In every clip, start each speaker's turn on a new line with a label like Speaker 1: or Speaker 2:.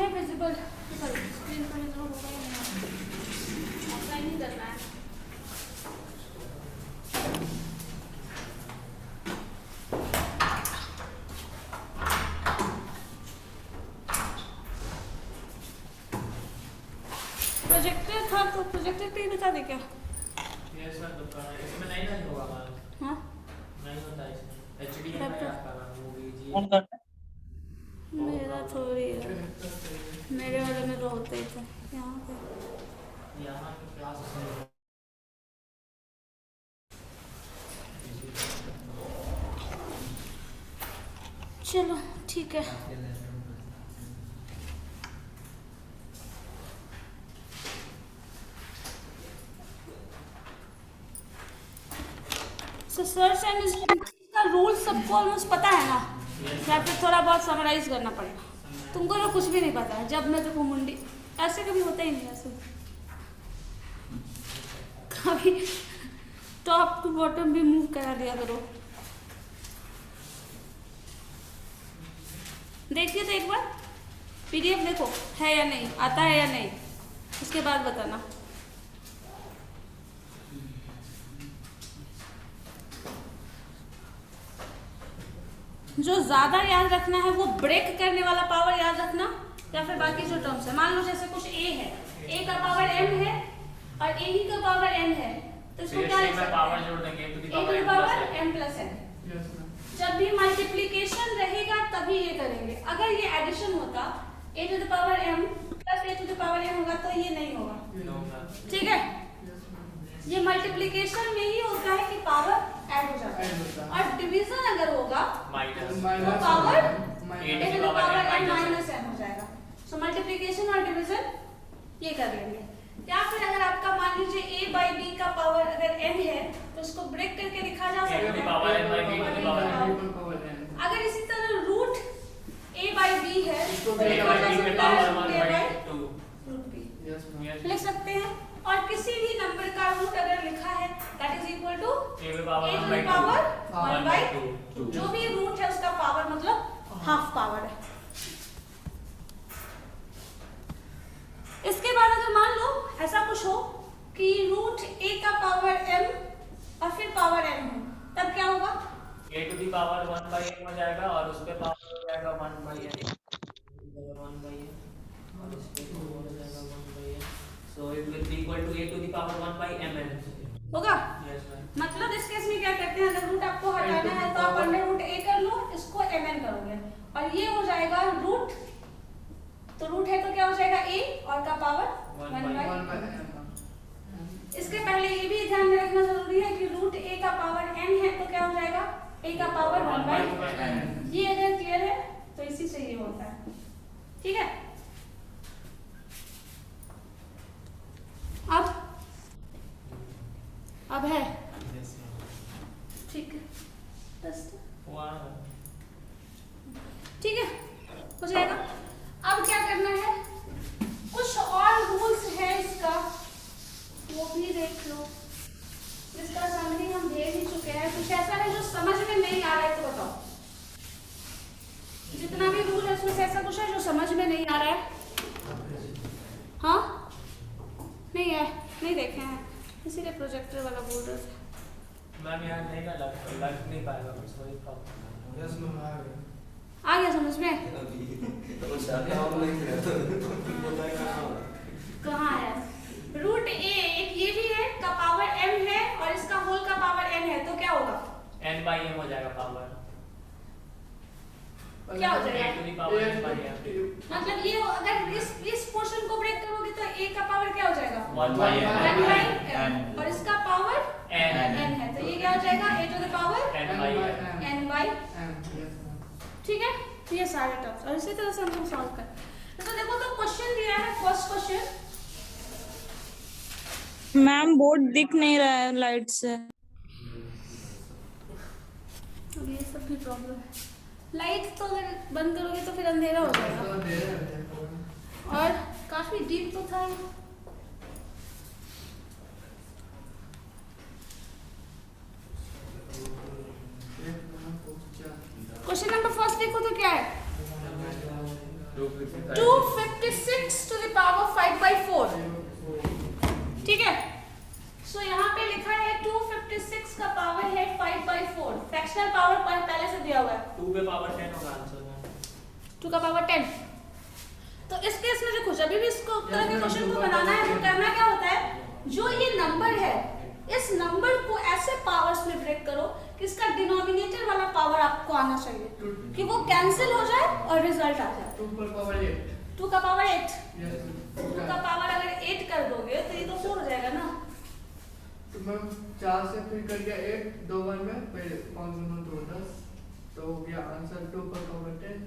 Speaker 1: है visible, sorry screen पर इतना होगा ही नहीं, ऑफलाइन ही करना है। प्रोजेक्टर था तो प्रोजेक्टर पे ही बता दे क्या?
Speaker 2: यस सर, इसमें नहीं ना होगा मैम।
Speaker 1: हाँ
Speaker 2: नहीं होता इसमें, HDMI आपका मूवी जी।
Speaker 3: कौन करता है?
Speaker 1: मेरा थोड़ी है, मेरे वाले में तो होते ही थे यहाँ पे।
Speaker 2: यहाँ पे क्लास है।
Speaker 1: चलो ठीक है। सर्च एंड का रूल सबको ऑलमोस्ट पता है ना, या फिर थोड़ा बहुत समराइज करना पड़ेगा? तुमको तो कुछ भी नहीं पता है, जब मैं तो मुंडी ऐसे कभी होता ही नहीं, ऐसे कभी टॉप टू बॉटम भी मूव करा दिया करो। देखिए तो एक बार PDF देखो है या नहीं, आता है या नहीं, उसके बाद बताना। जो ज्यादा याद रखना है वो ब्रेक करने वाला पावर याद रखना, या फिर बाकी जो टर्म्स है। मान लो जैसे कुछ A है, A का पावर M है और A ही का पावर N है, तो इसको क्या लिख सकते हैं?
Speaker 2: पावर जोड़ देंगे
Speaker 1: A to the power M plus N। जब भी मल्टीप्लिकेशन रहेगा तभी ये करेंगे। अगर ये एडिशन होता A to the power M plus A to the power N होगा तो ये नहीं होगा, ठीक है? ये मल्टीप्लिकेशन में ही होता है कि पावर ऐड हो जाता है, और डिवीजन अगर होगा तो power A to the power N minus N हो जाएगा। सो मल्टीप्लिकेशन और डिवीजन ये कर लेंगे। या फिर अगर आपका मान लीजिए A बाई B का पावर अगर N है तो उसको ब्रेक करके लिखा जा सकता है। अगर इसी तरह रूट A बाई B है तो लिखा जा सकता है A बाई रूट B, लिख सकते हैं। और किसी भी नंबर का रूट अगर लिखा है that is equal to A to the power 1 by 2। जो भी रूट है उसका पावर मतलब हाफ पावर है। इसके बाद अगर मान लो ऐसा कुछ हो कि रूट A का पावर M और फिर पावर N हो, तब क्या होगा?
Speaker 2: A to the power 1 by M हो जाएगा और उस पे पावर हो जाएगा 1 बाई N, 1 बाई N और इस पे 2 हो जाएगा 1 by N। So it will be equal to A to the power 1 by Mn
Speaker 1: होगा।
Speaker 2: Yes ma'am.
Speaker 1: मतलब इस केस में क्या करते हैं, अगर रूट आपको हटाना है तो आप अंडर रूट A कर लो, इसको Mn करोगे और ये हो जाएगा रूट, तो रूट है तो क्या हो जाएगा A और का पावर 1 बाई। इसके पहले ये भी ध्यान में रखना जरूरी है कि रूट A का पावर N है तो क्या हो जाएगा A का पावर 1 बाई। ये अगर क्लियर है तो इसी से ये होता है, ठीक है? अब है ठीक है, ठीक है, हो जाएगा। अब क्या करना है, कुछ और रूल्स है इसका, वो भी देख लो। इसका समरी हम भेज ही चुके हैं। कुछ ऐसा है जो समझ में नहीं आ रहा है तो बताओ। जितना भी रूल है उसमें से ऐसा कुछ है जो समझ में नहीं आ रहा है? हाँ नहीं है, नहीं देखे हैं, इसीलिए प्रोजेक्टर वाला बोल रहे थे।
Speaker 2: मैम यहाँ नहीं ना लग नहीं पाएगा कुछ, वही प्रॉब्लम। यस मैम
Speaker 1: आ गया समझ में? कहाँ है? रूट A एक ये भी है का पावर M है और इसका होल का पावर N है, तो क्या होगा?
Speaker 2: N बाई M हो जाएगा पावर।
Speaker 1: क्या हो जाएगा?
Speaker 2: A to the power N by M।
Speaker 1: मतलब ये अगर इस पोर्शन को ब्रेक करोगे तो A का पावर क्या हो जाएगा?
Speaker 2: 1 बाई
Speaker 1: M और इसका पावर N है, तो ये क्या हो जाएगा? A to the power N by. ठीक है, ये सारे टर्म्स और इसी तरह से हम लोग सॉल्व कर। तो देखो तो क्वेश्चन दिया है, फर्स्ट क्वेश्चन।
Speaker 4: मैम बोर्ड दिख नहीं रहा है लाइट से।
Speaker 1: अब ये सब भी प्रॉब्लम है। लाइट तो अगर बंद करोगे तो फिर अंधेरा हो जाएगा और काफी डीप तो था ये। क्वेश्चन नंबर फर्स्ट देखो तो क्या है, 250 2 का पावर 10। तो इस केस में देखो जब भी इसको तरह के क्वेश्चन को बनाना है तो करना क्या होता है, जो ये नंबर है इस नंबर को ऐसे पावर्स में ब्रेक करो कि इसका डिनोमिनेटर वाला पावर आपको आना चाहिए कि वो कैंसिल हो जाए और रिजल्ट आ जाए।
Speaker 3: 2 का पावर 8।
Speaker 1: 2 का पावर 8,
Speaker 3: Yes,
Speaker 1: 2 का पावर अगर 8 कर दोगे तो ये तो 4 हो जाएगा ना।
Speaker 3: तो मैम 4 से फिर कर गया 8, 2 बार में पहले 5 गुना 2 10, तो हो गया आंसर 2 का पावर 10।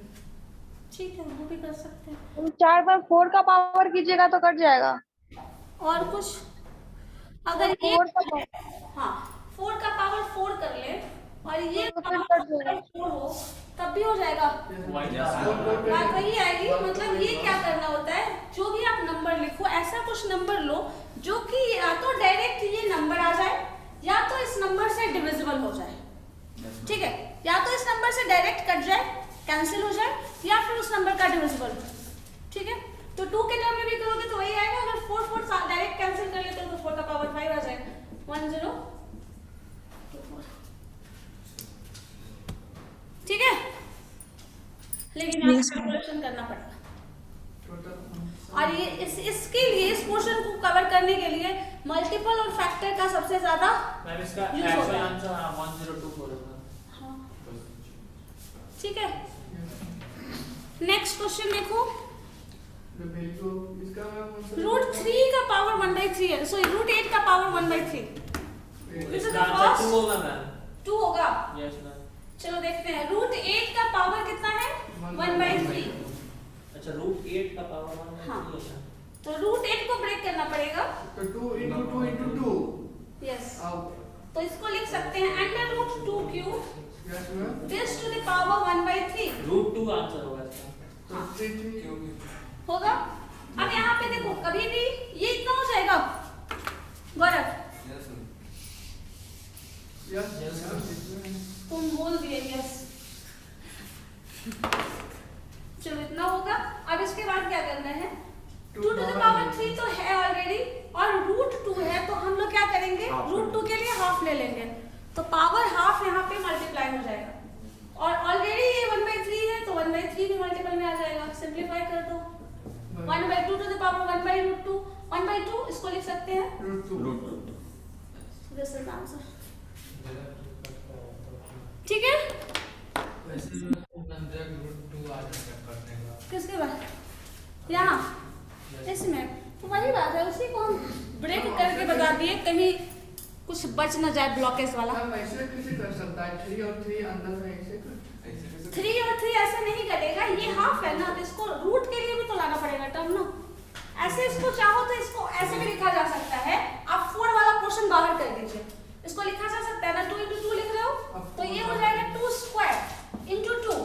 Speaker 1: ठीक है, वो भी कर सकते हैं।
Speaker 5: तुम 4 बार 4 का पावर कीजिएगा तो कट जाएगा।
Speaker 1: और कुछ अगर ये
Speaker 5: 4 का पावर,
Speaker 1: हाँ 4 का पावर 4 कर ले और ये
Speaker 5: तो फिर
Speaker 1: पावर
Speaker 5: कट जाएगा।
Speaker 1: 4 हो तब भी हो जाएगा। बात वही आएगी, मतलब ये क्या करना होता है, जो भी आप नंबर लिखो ऐसा कुछ नंबर लो जो कि या तो डायरेक्ट ये नंबर आ जाए या तो इस नंबर से डिविजिबल हो जाए। ठीक है, या तो इस नंबर से डायरेक्ट कट जाए, कैंसिल हो जाए, या फिर उस नंबर का डिविजिबल। ठीक है, तो 2 के टर्म में भी करोगे तो वही आएगा। अगर 4 4 डायरेक्ट कैंसिल कर लेते हो तो 4 का पावर 5 आ जाएगा। 1 0 2 4। ठीक है, लेकिन यहाँ
Speaker 4: Yes,
Speaker 1: कैलकुलेशन करना पड़ेगा।
Speaker 3: टोटल
Speaker 1: और ये इसके लिए इस पोर्शन को कवर करने के लिए मल्टीपल और फैक्टर का सबसे ज्यादा
Speaker 2: मैम इसका
Speaker 1: यूज होता
Speaker 2: एक्चुअल
Speaker 1: है।
Speaker 2: आंसर 1024 होगा।
Speaker 1: हाँ, ठीक है। नेक्स्ट क्वेश्चन देखो,
Speaker 3: the value of इसका मैम
Speaker 1: रूट 3 का पावर 1/3 है, सो रूट 8 का पावर 1/3 This is
Speaker 2: इसका
Speaker 1: the
Speaker 2: आंसर
Speaker 1: first.
Speaker 2: 2 होगा मैम।
Speaker 1: 2 होगा।
Speaker 2: Yes ma'am.
Speaker 1: चलो देखते हैं, रूट 8 का पावर कितना है 1/3।
Speaker 2: अच्छा रूट 8 का पावर 1/3
Speaker 1: हाँ।
Speaker 2: होगा।
Speaker 1: तो रूट 8 को ब्रेक करना पड़ेगा।
Speaker 3: तो 2 into 2 into 2
Speaker 1: यस,
Speaker 3: अब
Speaker 1: तो इसको लिख सकते हैं under root 2 cube
Speaker 3: yes ma'am
Speaker 1: this to the power 1/3
Speaker 2: root 2 answer होगा इसका।
Speaker 3: तो 3
Speaker 1: होगा। अब यहाँ पे देखो, कभी भी ये इतना हो जाएगा गौरव,
Speaker 3: यस
Speaker 1: तुम बोल दिए यस। चलो इतना होगा। अब इसके बाद क्या करना है, 2 to the power 3 तो है ऑलरेडी और रूट 2 है, तो हम लोग क्या करेंगे, रूट 2 के लिए हाफ ले लेंगे, तो पावर हाफ यहाँ पे मल्टीप्लाई हो जाएगा। और ऑलरेडी ये 1/3 है तो 1/3 भी मल्टीपल में आ जाएगा। सिंप्लीफाई कर दो, 1/2 to the power 1/√2 1/2 इसको लिख सकते हैं
Speaker 3: रूट 2
Speaker 1: दिस इज आंसर। ठीक है, किसके बाद यहाँ इसमें तो वही बात है, उसी को हम ब्रेक करके बता दिए कहीं कुछ बच न जाए ब्लॉकेज वाला।
Speaker 3: हम ऐसे कैसे कर सकता है 3 और 3 अंदर में ऐसे
Speaker 1: 3 और 3 ऐसे नहीं करेगा, ये हाफ है ना, तो इसको रूट के लिए भी तो लाना पड़ेगा टर्म ना। ऐसे इसको चाहो तो इसको ऐसे भी लिखा जा सकता है, आप 4 वाला पोर्शन बाहर कर दीजिए, इसको लिखा जा सकता है ना, 2 into 2 लिख रहे हो तो ये हो जाएगा 2 स्क्वायर into 2,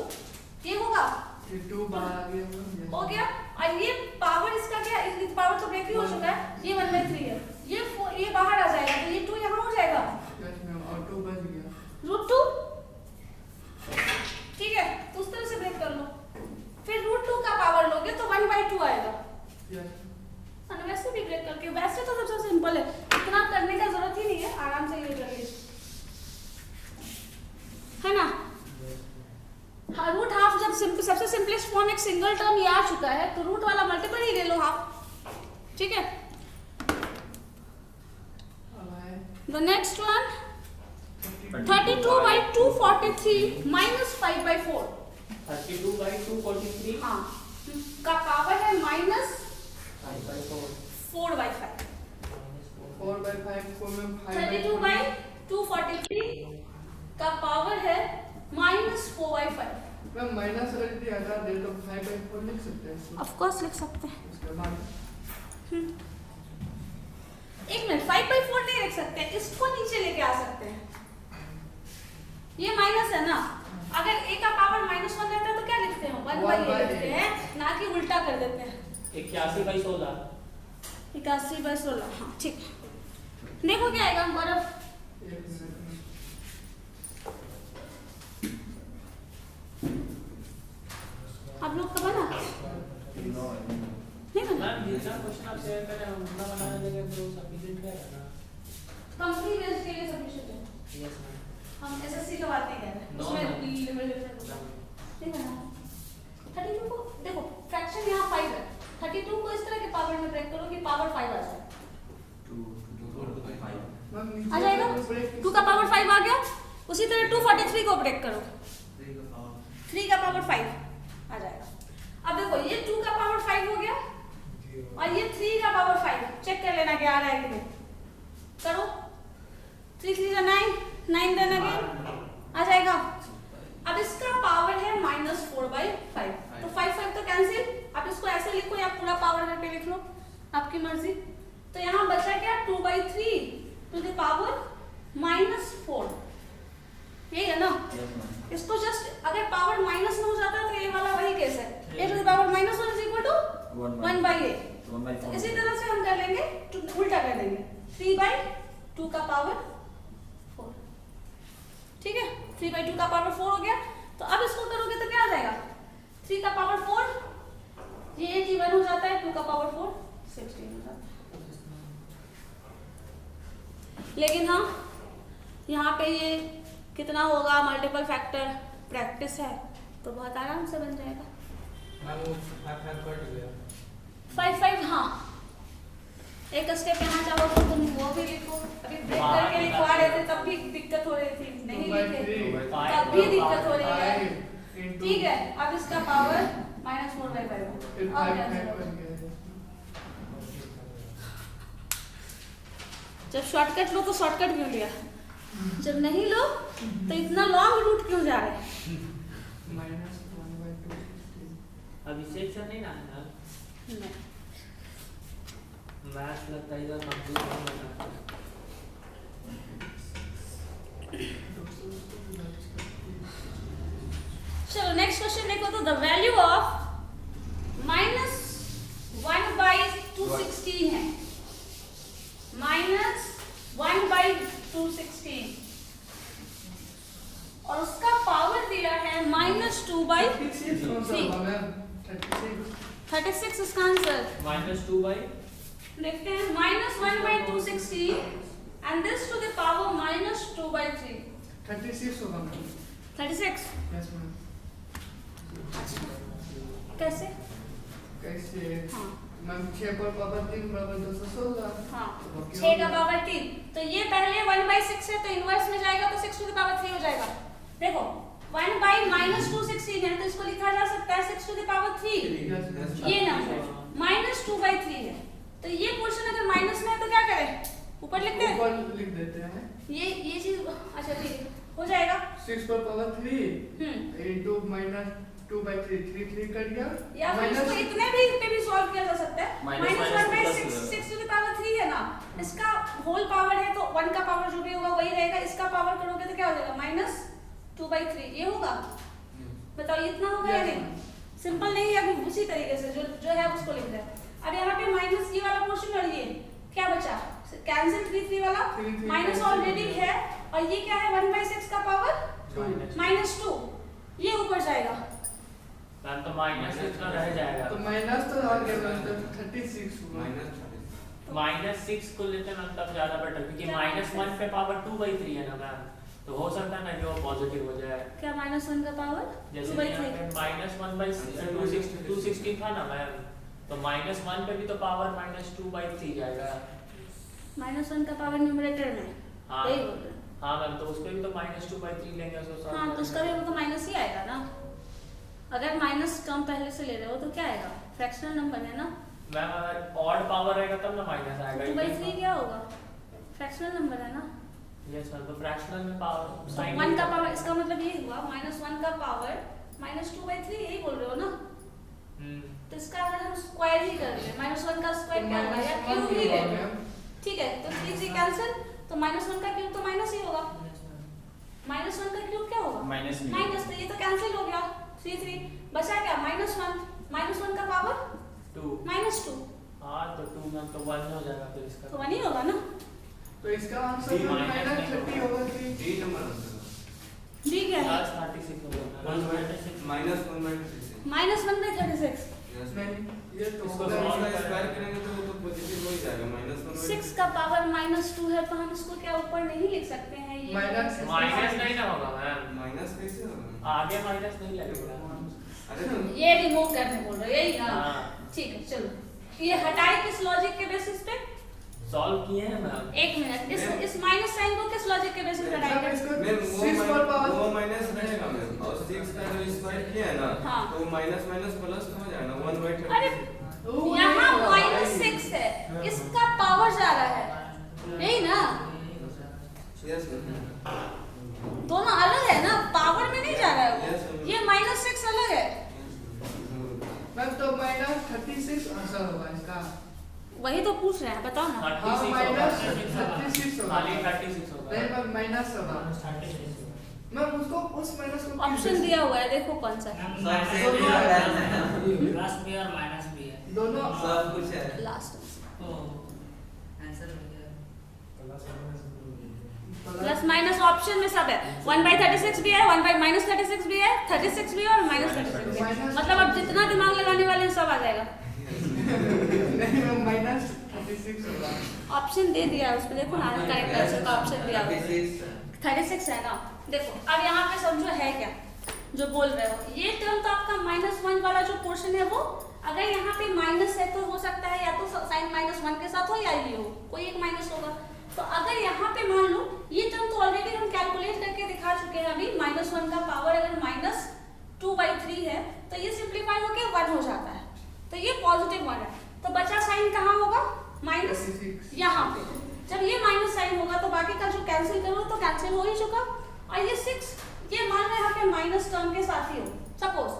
Speaker 1: ये होगा,
Speaker 3: ये 2 बाहर आ गया मैम।
Speaker 1: हो गया। और ये पावर इसका क्या, इस पावर तो ब्रेक ही हो चुका है, ये 1/3 है, ये बाहर आ जाएगा तो ये 2 यहाँ हो जाएगा,
Speaker 3: यस मैम और 2 बच गया।
Speaker 1: रूट 2। ठीक है, तो उस तरह से ब्रेक कर लो, फिर रूट 2 का पावर लोगे तो 1/2 आएगा।
Speaker 3: यस
Speaker 1: और वैसे भी ब्रेक करके, वैसे तो सबसे सिंपल है, इतना करने का जरूरत ही नहीं है, आराम से ये कर लीजिए, है ना। हाँ, रूट हाफ जब सबसे सिंपलेस्ट फॉर्म एक सिंगल टर्म ये आ चुका है तो रूट वाला मल्टीपल ही ले लो हाफ। ठीक है,
Speaker 3: अब है
Speaker 1: द नेक्स्ट वन 32/243 minus 5/4
Speaker 2: 32/243
Speaker 1: हाँ का पावर है minus
Speaker 2: 5/4
Speaker 1: 4/5।
Speaker 3: 4/5 4 में 5
Speaker 1: 32/243 का पावर है minus 4/5।
Speaker 3: मैम माइनस अगर यदि हटा दे तो 5/4 लिख सकते हैं इसको।
Speaker 1: ऑफ कोर्स लिख सकते हैं।
Speaker 3: उसके बाद
Speaker 1: एक मिनट, 5/4 नहीं लिख सकते, इसको नीचे लेके आ सकते हैं, ये माइनस है ना, अगर a का पावर -1 रहता है तो क्या लिखते हैं, 1/a लिखते हैं, ना कि उल्टा कर देते हैं।
Speaker 2: 81/16
Speaker 1: 81/16 हाँ ठीक है। देखो क्या आएगा गौरव,
Speaker 3: एक मिनट में
Speaker 1: आप लोग का बना नहीं बना,
Speaker 2: मैम जितना क्वेश्चन आप शेयर कर रहे हैं उतना बनाने लगे तो सफिशिएंट है ना।
Speaker 1: कंपनी बेस्ड के लिए सफिशिएंट है।
Speaker 2: Yes ma'am.
Speaker 1: हम एसएससी का बात नहीं कर रहे,
Speaker 2: No,
Speaker 1: उसमें
Speaker 2: no.
Speaker 1: लेवल डिफरेंट होता है। नहीं बना 32 ब्रेक करो कि पावर 5 आ जाए।
Speaker 6: 2 to 5
Speaker 3: मैम
Speaker 1: आ जाएगा? 2 का पावर 5 आ गया। उसी तरह 243 को ब्रेक करो, 3 का पावर 5 आ जाएगा। अब देखो ये 2 का पावर 5 हो गया और ये 3 का पावर 5। चेक कर लेना क्या आ रहा है कि नहीं। करो 3 3 9, 9 देन अगेन आ जाएगा। अब इसका पावर है -4/5, तो 5 5 तो कैंसिल। आप इसको ऐसे लिखो या पूरा पावर करके लिख लो, आपकी मर्जी। तो यहाँ बचा क्या 2/3 टू द पावर -4, यही है ना। इसको जस्ट अगर पावर माइनस में हो जाता तो ये वाला वही केस है, a to the power -1 is equal to 1/a। तो इसी तरह से हम कर लेंगे, उल्टा कर देंगे 3/2 का पावर 4। ठीक है, 3/2 का पावर 4 हो गया। तो अब इसको करोगे तो क्या आ जाएगा 3 का पावर 4, ये 81 हो जाता है, 2 का पावर 4 16 हो जाता है। लेकिन हाँ यहाँ पे ये कितना होगा, मल्टीपल फैक्टर प्रैक्टिस है तो बहुत आराम से बन जाएगा। 5 5 हाँ, एक स्टेप यहाँ चाहो तो तुम वो भी लिखो। अभी ब्रेक करके लिखवा रहे थे तब भी दिक्कत हो रही थी, नहीं लिखे तब भी दिक्कत हो रही है। ठीक है, अब इसका पावर -4/5 और क्या। जब शॉर्टकट लो तो शॉर्टकट क्यों लिया, जब नहीं लो तो इतना लॉन्ग रूट क्यों जा रहे हैं।
Speaker 2: अभी सेक्शन नहीं ना है
Speaker 1: नहीं।
Speaker 2: मैथ्स लगता है इधर कंप्लीट नहीं होता।
Speaker 1: चलो नेक्स्ट क्वेश्चन देखो। तो द वैल्यू ऑफ -1/216 है, -1/216 और उसका पावर दिया है -2/3। 36 इसका आंसर।
Speaker 2: -2
Speaker 1: देखते हैं -1/216 and this to the power -2/3।
Speaker 3: 36 होगा मैम।
Speaker 1: 36
Speaker 3: yes ma'am.
Speaker 1: कैसे?
Speaker 3: कैसे?
Speaker 1: हाँ
Speaker 3: मैम 6 पर पावर 3 बराबर 216।
Speaker 1: हाँ 6 का पावर 3, तो ये पहले 1/6 है तो इनवर्स में जाएगा तो 6 to the power 3 हो जाएगा। देखो 1/-216 है तो इसको लिखा जा सकता है 6 to the power 3। ये नंबर -2/3 है, तो ये पोर्शन अगर माइनस में है तो क्या करें, ऊपर लिखते हैं।
Speaker 3: ऊपर लिख देते हैं।
Speaker 1: ये चीज अच्छा ठीक हो जाएगा।
Speaker 3: 6 पर पावर 3 into -2/3 3 कट गया।
Speaker 1: या फिर इसको इतने भी पे भी सॉल्व किया जा सकता है। -1/6 6 to the power 3 है ना, इसका होल पावर है तो 1 का पावर जो भी होगा वही रहेगा। इसका पावर करोगे तो क्या हो जाएगा -2/3, ये होगा। बताओ इतना होगा या नहीं? सिंपल नहीं है, अभी उसी तरीके से जो है उसको लिख रहे हैं। अब यहाँ पे माइनस ये वाला पोर्शन और ये क्या बचा, कैंसिल 3 3 वाला माइनस ऑलरेडी है और ये क्या है 1/6 का पावर -2, ये ऊपर जाएगा।
Speaker 2: मैम तो -6 तो रह जाएगा,
Speaker 3: तो माइनस तो आ गया, तो 36 हुआ।
Speaker 2: -6 को लेते मैम तब ज्यादा बेटर, क्योंकि -1 पे पावर 2/3 है ना मैम, तो हो सकता है ना कि वो पॉजिटिव हो जाए।
Speaker 1: क्या -1 का पावर
Speaker 2: जैसे यहाँ पे -1/216 था ना मैम, तो -1 पे भी तो पावर -2/3 जाएगा।
Speaker 1: -1 का पावर न्यूमरेटर में
Speaker 2: हाँ
Speaker 1: यही बोल रहे हैं।
Speaker 2: हाँ मैम, तो उसपे भी तो -2/3 लेंगे तो
Speaker 1: हाँ तो उसका भी वो तो माइनस ही आएगा ना। अगर माइनस टर्म पहले से ले रहे हो तो क्या आएगा, फ्रैक्शनल नंबर है ना
Speaker 2: मैम। अगर ऑड पावर रहेगा तब ना माइनस आएगा।
Speaker 1: 2/3 क्या होगा, फ्रैक्शनल नंबर है ना।
Speaker 2: यस मैम, तो फ्रैक्शनल में पावर साइन
Speaker 1: 1 का पावर, इसका मतलब ये हुआ -1 का पावर -2/3, यही बोल रहे हो ना। तो इसका अगर हम स्क्वायर ही कर ले, -1 का स्क्वायर क्या होगा या क्यूब ही ले, ठीक है। तो 3 3 कैंसिल, तो -1 का क्यूब तो माइनस ही होगा। -1 का क्यूब क्या होगा, माइनस, तो ये तो कैंसिल हो गया 3 3, बचा क्या -1 का पावर
Speaker 2: 2
Speaker 1: -2।
Speaker 2: हाँ तो 2 मैम तो 1 हो जाएगा फिर इसका,
Speaker 1: तो 1 ही होगा ना।
Speaker 3: तो इसका आंसर -30 होगा। 3 नंबर आंसर
Speaker 1: ठीक है,
Speaker 2: 36 होगा।
Speaker 1: -1/36
Speaker 3: नहीं, ये तो
Speaker 2: इसको
Speaker 3: होगा।
Speaker 6: स्क्वायर करेंगे तो वो तो पॉजिटिव हो ही जाएगा।
Speaker 1: -6 का पावर -2 है तो हम इसको क्या ऊपर नहीं लिख सकते हैं, ये
Speaker 3: माइनस
Speaker 2: नहीं ना होगा मैम,
Speaker 6: माइनस कैसे होगा?
Speaker 2: आगे माइनस नहीं लगेगा।
Speaker 6: अरे तो
Speaker 1: ये रिमूव करने बोल रहे हो, यही ना।
Speaker 2: हाँ।
Speaker 1: ठीक है चलो ये हटाए किस लॉजिक के बेसिस पे?
Speaker 2: सॉल्व किए हैं मैम।
Speaker 1: एक मिनट, इस माइनस साइन को किस लॉजिक के बेसिस पे
Speaker 3: मैम
Speaker 1: हटाएंगे?
Speaker 3: इसको
Speaker 6: मैम
Speaker 3: 6 पर पावर
Speaker 6: वो माइनस रहेगा मैम और 6 का जो स्क्वायर किया है ना
Speaker 1: हाँ।
Speaker 6: तो माइनस माइनस प्लस हो जाएगा 1/36
Speaker 1: अरे यहाँ -6 है, इसका पावर जा रहा है, यही ना?
Speaker 6: यस
Speaker 1: दोनों अलग है ना, पावर में नहीं जा रहा है वो।
Speaker 6: Yes,
Speaker 1: ये -6 अलग है।
Speaker 3: मैम तो -36 आंसर होगा इसका।
Speaker 1: वही तो पूछ रहे हैं, बताओ ना।
Speaker 2: 36 होगा।
Speaker 3: -36 होगा।
Speaker 2: खाली 36 होगा।
Speaker 3: नहीं मैम माइनस होगा। मैम उसको उस माइनस को
Speaker 1: ऑप्शन दिया हुआ है, देखो कौन सा है।
Speaker 7: प्लस भी और माइनस भी है।
Speaker 3: दोनों
Speaker 6: सब कुछ है
Speaker 1: लास्ट
Speaker 7: आंसर हो गया।
Speaker 1: प्लस माइनस ऑप्शन में सब है। 1/36 भी है, 1/-36 भी है, 36 भी है और -36 भी है। मतलब अब जितना दिमाग लगाने वाले हैं सब आ जाएगा।
Speaker 3: नहीं मैम -36 होगा।
Speaker 1: ऑप्शन दे दिया है उसमें, देखो ना करेक्ट आंसर का ऑप्शन दिया हुआ है। 36 है ना। देखो अब यहाँ पे समझो है क्या जो बोल रहे हो। ये टर्म तो आपका -1 वाला जो पोर्शन है वो, अगर यहाँ पे माइनस है तो हो सकता है या तो साइन -1 के साथ हो या ये हो, कोई एक माइनस होगा। तो अगर यहाँ पे मान लो ये टर्म तो ऑलरेडी हम कैलकुलेट करके दिखा चुके हैं अभी, -1 का पावर अगर -2/3 है तो ये सिंप्लीफाई होकर 1 हो जाता है, तो ये पॉजिटिव 1 है। तो बचा साइन कहाँ होगा? माइनस यहाँ पे। जब ये माइनस साइन होगा तो बाकी का जो कैंसिल करो तो कैंसिल हो ही चुका। और ये 6 ये मान रहे यहाँ पे माइनस टर्म के साथ ही हो सपोज।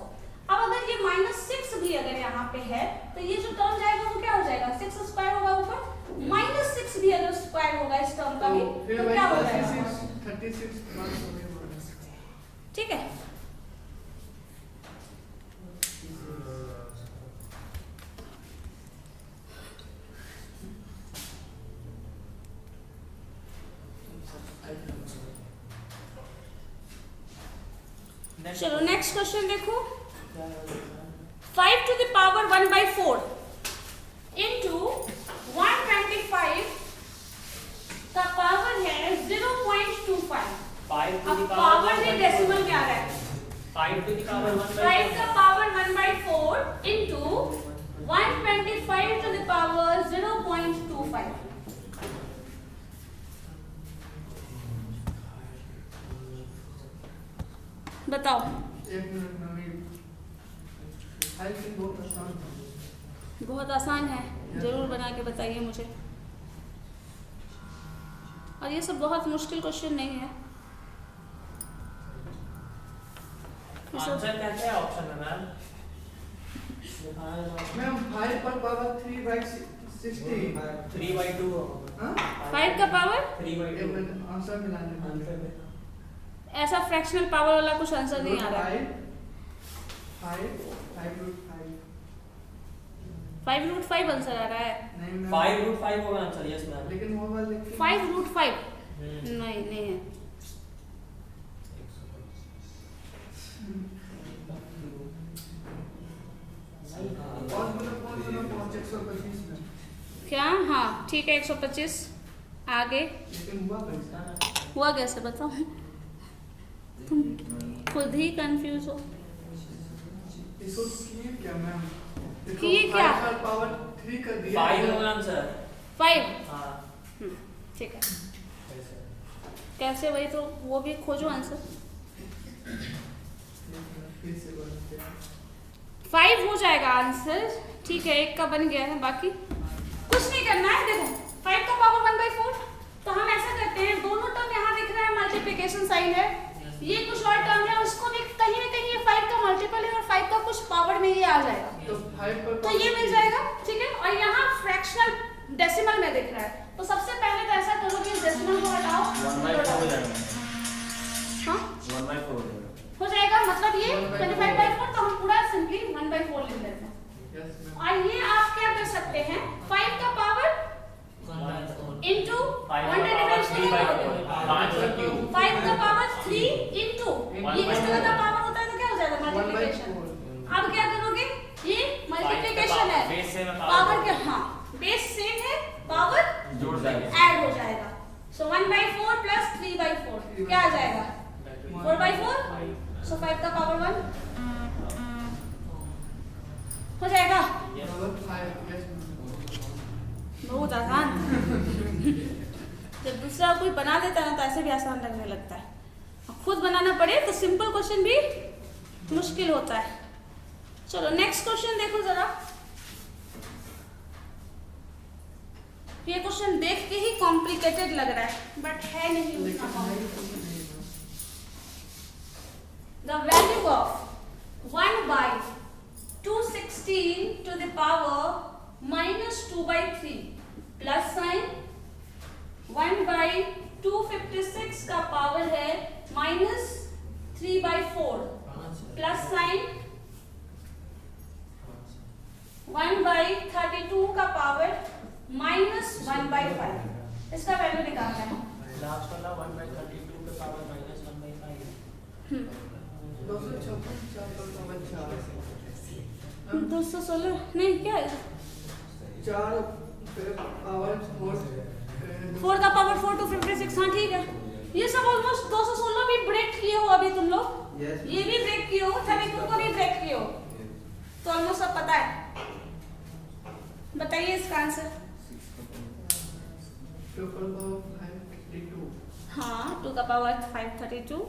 Speaker 1: अब अगर ये -6 भी अगर यहाँ पे है तो ये जो टर्म जाएगा वो क्या हो जाएगा? 6 स्क्वायर होगा ऊपर, -6 भी अगर स्क्वायर होगा इस टर्म का भी
Speaker 3: फिर
Speaker 1: तो
Speaker 3: वही
Speaker 1: क्या हो जाएगा?
Speaker 3: 36 मार्क्स हो गए।
Speaker 1: ठीक है। चलो नेक्स्ट क्वेश्चन देखो। 5 to the power 1/4 into 125 का पावर है 0.25।
Speaker 2: 5 to
Speaker 1: अब
Speaker 2: the
Speaker 1: पावर में
Speaker 2: power
Speaker 1: डेसिमल क्या है?
Speaker 2: 5 to the power
Speaker 1: 5 का power 1/4 into 125 to the power 0.25। बताओ।
Speaker 3: एक मिनट में मैं आई थिंक बहुत आसान है।
Speaker 1: बहुत आसान है, जरूर बना के बताइए मुझे। और ये सब बहुत मुश्किल क्वेश्चन नहीं है।
Speaker 2: आंसर क्या क्या ऑप्शन है मैम?
Speaker 3: मैम 5 पर पावर 3/60
Speaker 2: 3/2
Speaker 3: हाँ
Speaker 1: 5 का पावर
Speaker 2: 3/2
Speaker 3: एक मिनट आंसर मिलाने में
Speaker 1: ऐसा फ्रैक्शनल पावर वाला कुछ आंसर नहीं आ रहा है। 5√5 आंसर आ रहा है।
Speaker 3: नहीं मैम
Speaker 2: 5/5 होगा आंसर। Yes ma'am.
Speaker 3: लेकिन वो वाला लिखिए
Speaker 1: 5√5 नहीं है।
Speaker 3: और मतलब कौन सा 125 में
Speaker 1: क्या? हाँ ठीक है 125 आगे
Speaker 3: लेकिन हुआ कैसा
Speaker 1: हुआ कैसे बताओ? तुम खुद ही कंफ्यूज हो।
Speaker 3: इसको किए क्या मैम?
Speaker 1: किए क्या?
Speaker 3: पावर 3 कर दिया
Speaker 2: 5 होगा आंसर।
Speaker 1: 5
Speaker 2: हां
Speaker 1: ठीक है। कैसे? वही तो, वो भी खोजो आंसर।
Speaker 3: फिर से बोलते हैं
Speaker 1: 5 हो जाएगा आंसर। ठीक है, एक का बन गया है, बाकी कुछ नहीं करना है। देखो 5 का पावर 1/4, तो हम ऐसा करते हैं, दोनों टर्म यहाँ दिख रहा है, मल्टीप्लिकेशन साइन है, ये कुछ और टर्म है, उसको भी कहीं ना कहीं ये 5 का मल्टीपल है और 5 का कुछ पावर में ये आ जाएगा,
Speaker 3: तो 5 पर
Speaker 1: तो ये मिल जाएगा। ठीक है, और यहाँ फ्रैक्शनल डेसिमल में दिख रहा है, तो सबसे पहले तो ऐसा करो कि डेसिमल को हटाओ।
Speaker 6: 1/4 हो जाएगा।
Speaker 1: हाँ
Speaker 6: 1/4
Speaker 1: हो जाएगा, मतलब ये 25/4, तो हम पूरा सिंपली 1/4 लिख लेते हैं।
Speaker 3: यस मैम
Speaker 1: और ये आप क्या कर सकते हैं, 5 का पावर इंटू 125 5 का पावर 3 इंटू ये इस तरह का पावर होता है, तो क्या हो जाएगा? मल्टीप्लिकेशन। अब क्या करोगे, ये मल्टीप्लिकेशन है, पावर के हाँ बेस सेम है, पावर
Speaker 6: जोड़ जाएगा
Speaker 1: ऐड हो जाएगा। सो 1/4 प्लस 3/4 क्या आ जाएगा? 4/4। सो 5 का पावर 1 हो जाएगा।
Speaker 3: पावर 5 यस मैम
Speaker 1: दूसरा कोई बना देता है ना तो ऐसे भी आसान लगने लगता है। अब खुद बनाना पड़े तो सिंपल क्वेश्चन भी मुश्किल होता है। चलो नेक्स्ट क्वेश्चन देखो जरा। ये क्वेश्चन देख के ही कॉम्प्लिकेटेड लग रहा है बट है नहीं उतना complicated. The value of 1 by 216 to the power minus 2 by 3 plus sign 1 by 256 का पावर है minus 3 by 4 plus sign 1 by 32 का पावर minus 1 by 5। इसका वैल्यू निकालना है।
Speaker 2: लास्ट वाला 1 by 32 के पावर minus 1 by 5।
Speaker 1: 216 नहीं क्या है?
Speaker 3: 4 पावर
Speaker 1: 4 का पावर 4 256। हाँ ठीक है। ये सब ऑलमोस्ट 216 भी ब्रेक किए हो अभी तुम लोग।
Speaker 6: Yes.
Speaker 1: ये भी ब्रेक किए हो, 32 को भी ब्रेक किए हो, तो ऑलमोस्ट सब पता है। बताइए इसका आंसर।
Speaker 3: 2 का पावर 532।
Speaker 1: हाँ 2 का पावर 532।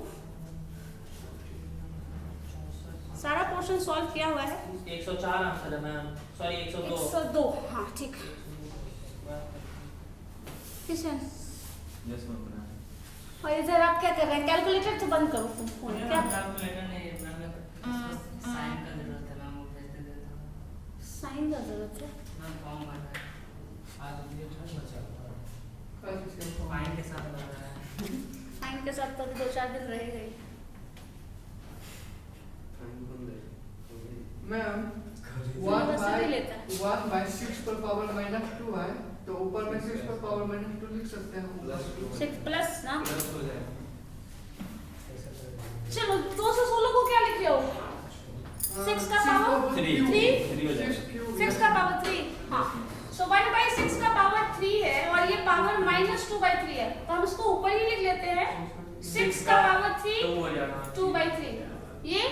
Speaker 1: सारा पोर्शन सॉल्व किया हुआ है।
Speaker 2: 104 आंसर है मैम, सॉरी 102।
Speaker 1: 102 हाँ ठीक। Kishan
Speaker 6: Yes, ma'am.
Speaker 1: और इधर आप क्या कर रहे हैं? कैलकुलेटर तो बंद करो तुम फोन। क्या
Speaker 7: कैलकुलेटर नहीं है मैम, साइन का जरूरत है मैम, वो भेज देता हूँ।
Speaker 1: साइन का जरूरत है?
Speaker 7: मैम फॉर्म भर रहा है आज ये
Speaker 3: का
Speaker 7: फाइन के साथ भर रहा है।
Speaker 1: साइन के साथ तो 2-4 दिन रहेगा ही।
Speaker 3: मैम
Speaker 1: बस भी लेता है।
Speaker 3: 1 by 6 पर पावर -2 है तो ऊपर में 6 पर पावर -2 लिख सकते हैं।
Speaker 6: Plus 2.
Speaker 1: 6 प्लस ना।
Speaker 6: Plus हो जाएगा।
Speaker 1: चलो 216 को क्या लिखे हो? 6 का पावर 3 6 का पावर 3। हाँ सो 1 by 6 का पावर 3 है और ये पावर -2 by 3 है तो हम इसको ऊपर ही लिख लेते हैं। 6 का पावर 3 2 by 3 ये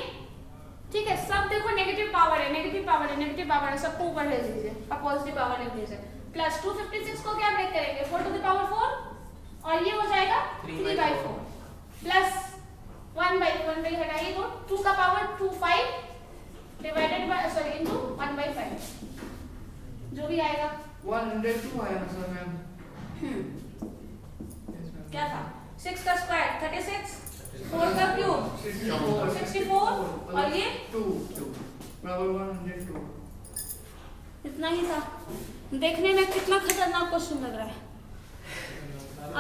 Speaker 1: ठीक है। सब देखो नेगेटिव पावर है, नेगेटिव पावर है, नेगेटिव पावर है, सबको ऊपर भेज दीजिए और पॉजिटिव पावर लिख दीजिए। प्लस 256 को क्या ब्रेक करेंगे? 4 to the power 4 और ये हो जाएगा 3 by 4 प्लस 1 by हटाइए तो 2 का power 25 divided by sorry into 1 by 5 जो भी आएगा
Speaker 3: 102 आया आंसर मैम।
Speaker 1: क्या था? 6 का स्क्वायर 36 4 का क्यूब 64 और ये
Speaker 3: 2 बराबर 102।
Speaker 1: इतना ही था। देखने में कितना खतरनाक क्वेश्चन लग रहा है।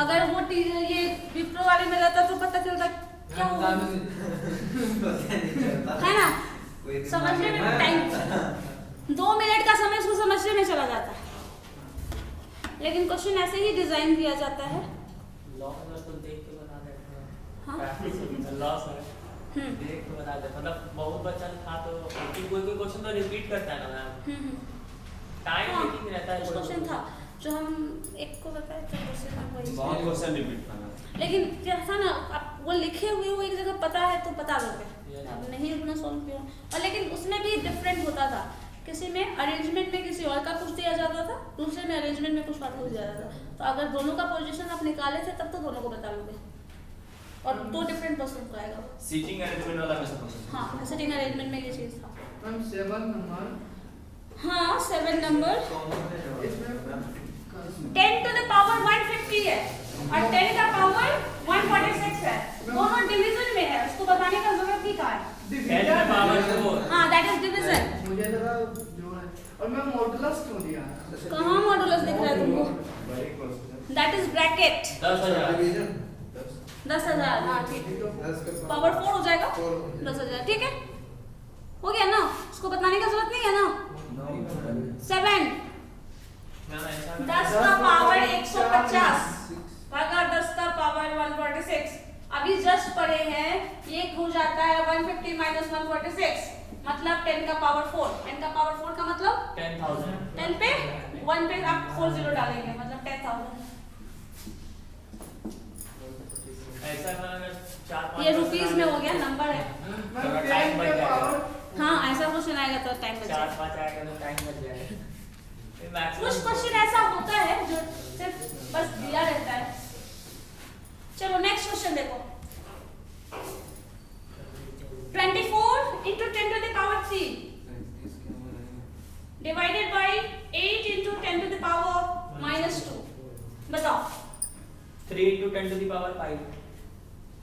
Speaker 1: अगर वो ये विप्रो वाले में रहता तो पता चलता क्या होगा है ना। समझने में टाइम 2 मिनट का समय उसको समझने में चला जाता है लेकिन क्वेश्चन ऐसे ही डिजाइन किया जाता है।
Speaker 2: लॉ तो देख के बता देते हैं।
Speaker 1: हाँ
Speaker 2: लॉ सर देख के बता देते मतलब बहुत बच्चा था तो कोई क्वेश्चन तो रिपीट करता है ना मैम। टाइम टेकिंग रहता है।
Speaker 1: क्वेश्चन था जो हम एक को बताए थे दूसरे में वही।
Speaker 6: बहुत क्वेश्चन रिपीट करना।
Speaker 1: लेकिन क्या था ना आप वो लिखे हुए हो एक जगह पता है तो बता दोगे। अब नहीं उतना सॉल्व किया और लेकिन उसमें भी डिफरेंट होता था। किसी में अरेंजमेंट में किसी और का कुछ दिया जाता था, दूसरे में अरेंजमेंट में कुछ और कुछ दिया जाता था। तो अगर दोनों का पोजीशन आप निकाले थे तब तो दोनों को बता लोगे और 2 डिफरेंट क्वेश्चन को आएगा।
Speaker 6: सीटिंग अरेंजमेंट वाला कैसा क्वेश्चन?
Speaker 1: हाँ सिटिंग अरेंजमेंट में ये चीज था।
Speaker 3: Ma'am 7 number.
Speaker 1: हाँ 7 नंबर
Speaker 3: इसमें
Speaker 1: 10 to the power 150 है और 10 का पावर 146 है। दोनों डिवीजन में है, उसको बताने का जरूरत नहीं कहा है।
Speaker 2: 10 का पावर 4
Speaker 1: हाँ दैट इज डिवीजन।
Speaker 3: मुझे लगा जो है और मैं मॉडुलस क्यों दिया?
Speaker 1: कहाँ मॉडुलस दिख रहा है तुमको?
Speaker 6: बड़ी क्वेश्चन।
Speaker 1: That is bracket
Speaker 2: 10,000
Speaker 1: 10,000। हाँ ठीक है पावर 4 हो जाएगा 10,000 ठीक है हो गया ना। उसको बताने का जरूरत नहीं है ना। 7 10 का पावर 150 भागा 10 का पावर 146। अभी जस्ट पढ़े हैं ये हो जाता है 150 माइनस 146 मतलब 10 का पावर 4। 10 का पावर 4 का मतलब
Speaker 2: 10,000।
Speaker 1: 10 पे 1 पे आप 4 0 डालेंगे मतलब 10,000।
Speaker 2: ऐसा अगर 4-5
Speaker 1: ये रुपीस में हो गया नंबर है।
Speaker 3: मैम
Speaker 2: टाइम
Speaker 3: 10
Speaker 2: बच
Speaker 3: के
Speaker 2: जाएगा।
Speaker 3: पावर
Speaker 1: हाँ ऐसा क्वेश्चन आएगा तो टाइम बचेगा।
Speaker 2: 4-5 आएगा तो टाइम बच जाएगा।
Speaker 1: कुछ क्वेश्चन ऐसा होता है जो सिर्फ बस दिया रहता है चलो नेक्स्ट क्वेश्चन देखो 24 into 10 to the power 3 divided by 8 into 10 to the power minus 2 बताओ
Speaker 2: 3 into 10 to the power 5.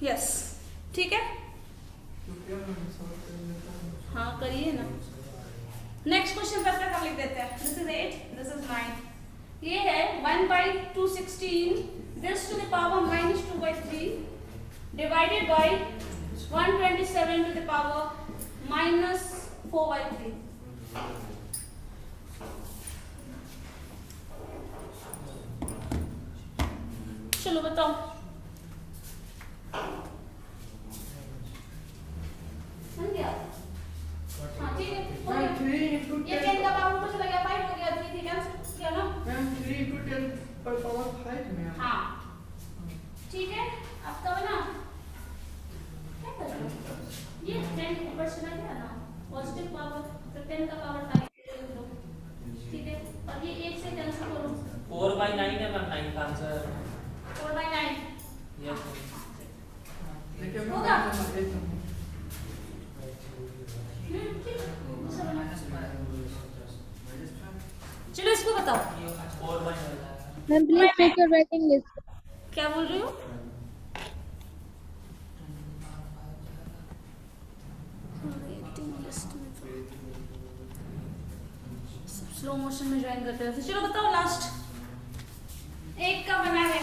Speaker 1: Yes ठीक है
Speaker 3: तो क्या मैम सॉल्व कर लेता हूँ
Speaker 1: हाँ करिए ना नेक्स्ट क्वेश्चन तब तक हम लिख देते हैं दिस इज 8 दिस इज 9 ये है 1/216 this to the power minus 2/3 divided by 127 to the power minus 4/3 चलो बताओ बन गया हाँ ठीक है हो
Speaker 3: मैम
Speaker 1: गया
Speaker 3: 3 into
Speaker 1: ये
Speaker 3: 10
Speaker 1: 10 का पावर ऊपर चला गया 5 हो गया 3 ठीक है क्या ना
Speaker 3: मैम 3 into 10 पर पावर 5 मैम
Speaker 1: हाँ ठीक है अब तब ना क्या कर रहे हो ये 10 ऊपर चला गया ना पॉजिटिव पावर तो 10 का पावर 5 लो ठीक है और ये 1 से कैंसिल करो
Speaker 2: 4/9 है मैम 9 का आंसर.
Speaker 1: 4/9
Speaker 2: Yes.
Speaker 3: देखिए मैम
Speaker 1: होगा।
Speaker 3: ठीक
Speaker 1: ठीक है चलो ना।
Speaker 7: माइनस 5
Speaker 1: चलो इसको बताओ
Speaker 2: 4/9.
Speaker 5: Ma'am please check your writing list.
Speaker 1: क्या बोल रही हो स्लो मोशन में ज्वाइन करते रहते चलो बताओ लास्ट एक का बना है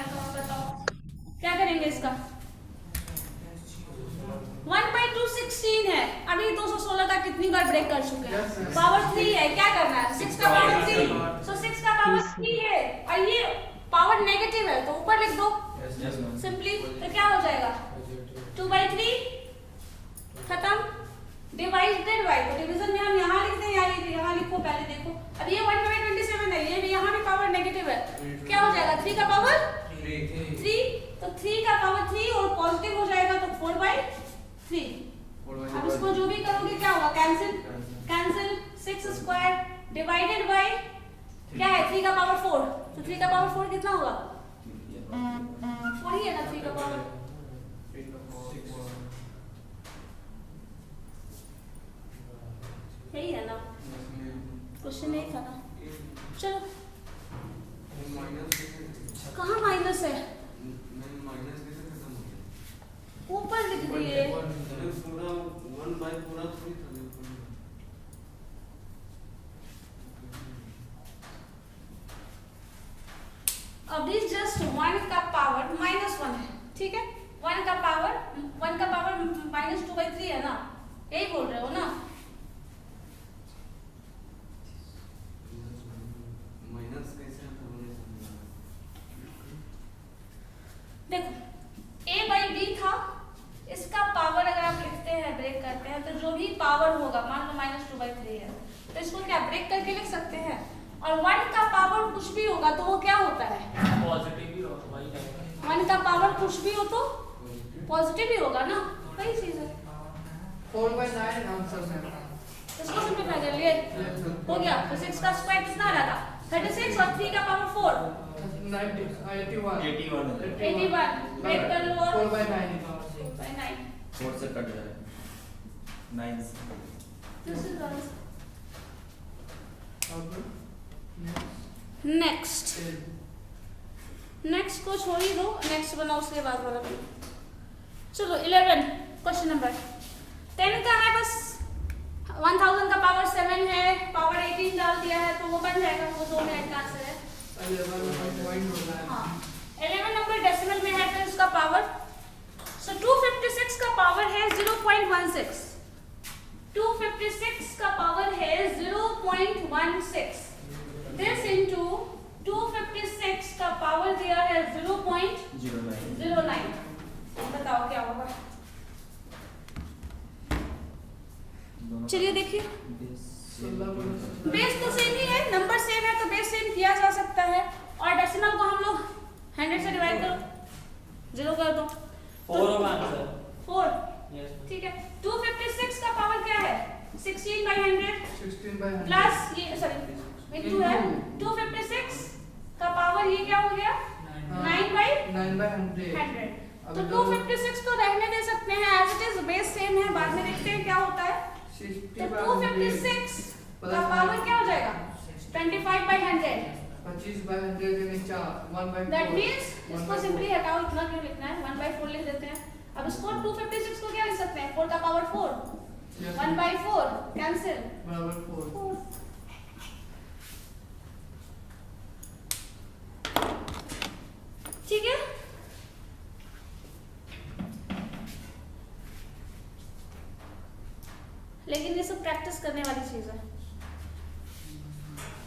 Speaker 1: तो बताओ क्या करेंगे इसका 1/216 है अभी 216 का कितनी बार ब्रेक कर चुके हैं
Speaker 3: Yes, yes.
Speaker 1: पावर 3 है क्या करना है 6 का पावर 3 सो 6 का पावर 3 है और ये पावर नेगेटिव है तो ऊपर लिख दो
Speaker 6: Yes, ma'am.
Speaker 1: सिंपली तो क्या हो जाएगा 2/3 खत्म डिवाइडेड बाय तो डिवीजन में हम यहाँ लिखते हैं यहाँ लिखो पहले देखो अब ये 1/27 है ये भी यहाँ भी पावर नेगेटिव है क्या हो जाएगा 3 का पावर 3 तो 3 का पावर 3 और पॉजिटिव हो जाएगा तो 4/3 अब इसको जो भी करोगे क्या होगा कैंसिल 6 स्क्वायर डिवाइडेड बाय क्या है 3 का पावर 4 तो 3 का पावर 4 कितना होगा 4 ही है ना 3 का पावर यही है ना क्वेश्चन नहीं था ना चलो कहाँ माइनस है ऊपर लिख दिए अभी जस्ट 1 का पावर -1 है ठीक है 1 का पावर -2/3 है ना यही बोल रहे हो ना देखो a/b था इसका पावर अगर आप लिखते हैं ब्रेक करते हैं तो जो भी पावर होगा मान लो -2/3 है तो इसको क्या ब्रेक करके लिख सकते हैं और 1 का पावर कुछ भी होगा तो वो क्या होता है
Speaker 2: पॉजिटिव ही होगा वही टाइप
Speaker 1: 1 का पावर कुछ भी हो तो पॉजिटिव ही होगा ना वही चीज है
Speaker 3: 4/9 आंसर मैम
Speaker 1: इसको सिंपलीफाई कर लिए हो गया तो 6 का स्क्वायर कितना आ रहा था 36 और 3 का पावर 4
Speaker 3: 81
Speaker 1: ब्रेक कर लो और
Speaker 3: 4/9
Speaker 1: 9
Speaker 6: 4 से कट जाएगा 9 से
Speaker 1: दिस इज ऑल
Speaker 3: अब
Speaker 1: नेक्स्ट नेक्स्ट को छोड़ ही दो नेक्स्ट बनाओ उसके बाद वाला भी चलो 11 क्वेश्चन नंबर 10 का है बस 1000 का पावर 7 है पावर 18 डाल दिया है तो वो बन जाएगा वो 2 मिनट का आंसर है
Speaker 3: 11 पॉइंट हो रहा है
Speaker 1: हाँ 11 नंबर डेसिमल में है तो इसका पावर सो 256 का पावर है 0.16 256 का पावर है 0.16 this into 256 का पावर दिया है 0.09 बताओ क्या होगा चलिए देखिए
Speaker 3: 16
Speaker 1: बेस तो सेम ही है नंबर सेम है तो बेस सेम किया जा सकता है और डेसिमल को हम लोग 100 से डिवाइड करो 0 कर दो
Speaker 2: 4 होगा आंसर
Speaker 1: 4
Speaker 2: यस
Speaker 1: ठीक है 256 का पावर क्या है 16/100
Speaker 3: 16/100
Speaker 1: प्लस ये सॉरी इनटू है 256 का पावर ये क्या हो गया
Speaker 3: 9 by 100
Speaker 1: 100 तो
Speaker 3: अभी
Speaker 1: 256 तो रहने दे सकते हैं as it is, base same है, बाद में देखते हैं क्या होता है।
Speaker 3: 60
Speaker 1: तो
Speaker 3: by
Speaker 1: 256 का पावर क्या हो जाएगा 25 by 100,
Speaker 3: 25 by 100 यानी 1 by 4
Speaker 1: दैट मींस इसको सिंपली हटाओ, इतना क्यों लिखना है, 1 by 4 लिख देते हैं। अब इसको 256 को क्या लिख सकते हैं, 4 का पावर 4, 1 by 4 कैंसिल,
Speaker 3: बराबर 4
Speaker 1: ठीक है। लेकिन ये सब प्रैक्टिस करने वाली चीज है,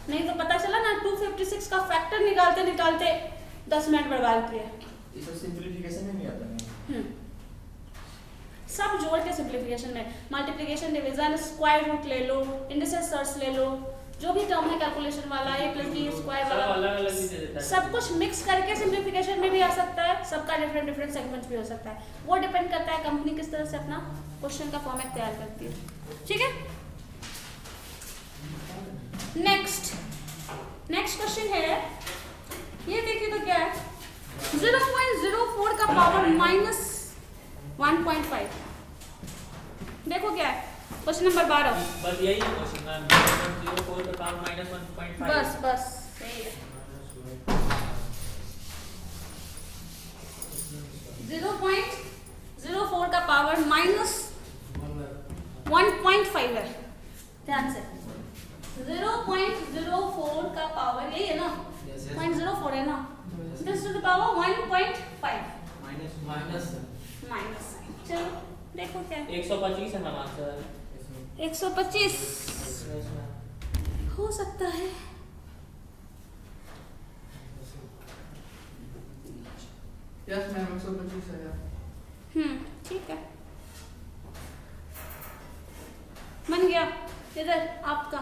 Speaker 1: नहीं तो पता चला ना 256 का फैक्टर निकालते निकालते 10 मिनट बर्बाद किए।
Speaker 6: ये सब सिंपलीफिकेशन में नहीं आता है।
Speaker 1: सब जोड़ के सिंपलीफिकेशन में, मल्टीप्लिकेशन, डिवीजन, स्क्वायर रूट ले लो, इंडिसेस सर्च ले लो, जो भी टर्म है कैलकुलेशन वाला, a + b स्क्वायर वाला,
Speaker 2: अलग-अलग ही दे देता है।
Speaker 1: सब कुछ मिक्स करके सिंपलीफिकेशन में भी आ सकता है, सबका डिफरेंट डिफरेंट सेगमेंट्स भी हो सकता है। वो डिपेंड करता है कंपनी किस तरह से अपना क्वेश्चन का फॉर्मेट तैयार करती है, ठीक है। नेक्स्ट क्वेश्चन है, ये देखिए तो क्या है, 0.04 का पावर -1.5, देखो क्या है, क्वेश्चन नंबर 12।
Speaker 2: बस यही है क्वेश्चन मैम, 0.04 का पावर -1.5।
Speaker 1: बस सही है। 0.04 का पावर -1.5 है, ध्यान से। 0.04 का पावर यही है ना, 0.04 है ना, this to the power 1.5 minus, चलो देखो क्या है।
Speaker 2: 125 है मैम आंसर।
Speaker 1: 125 हो सकता है,
Speaker 3: यस मैम 125 है।
Speaker 1: ठीक है, बन गया। इधर आपका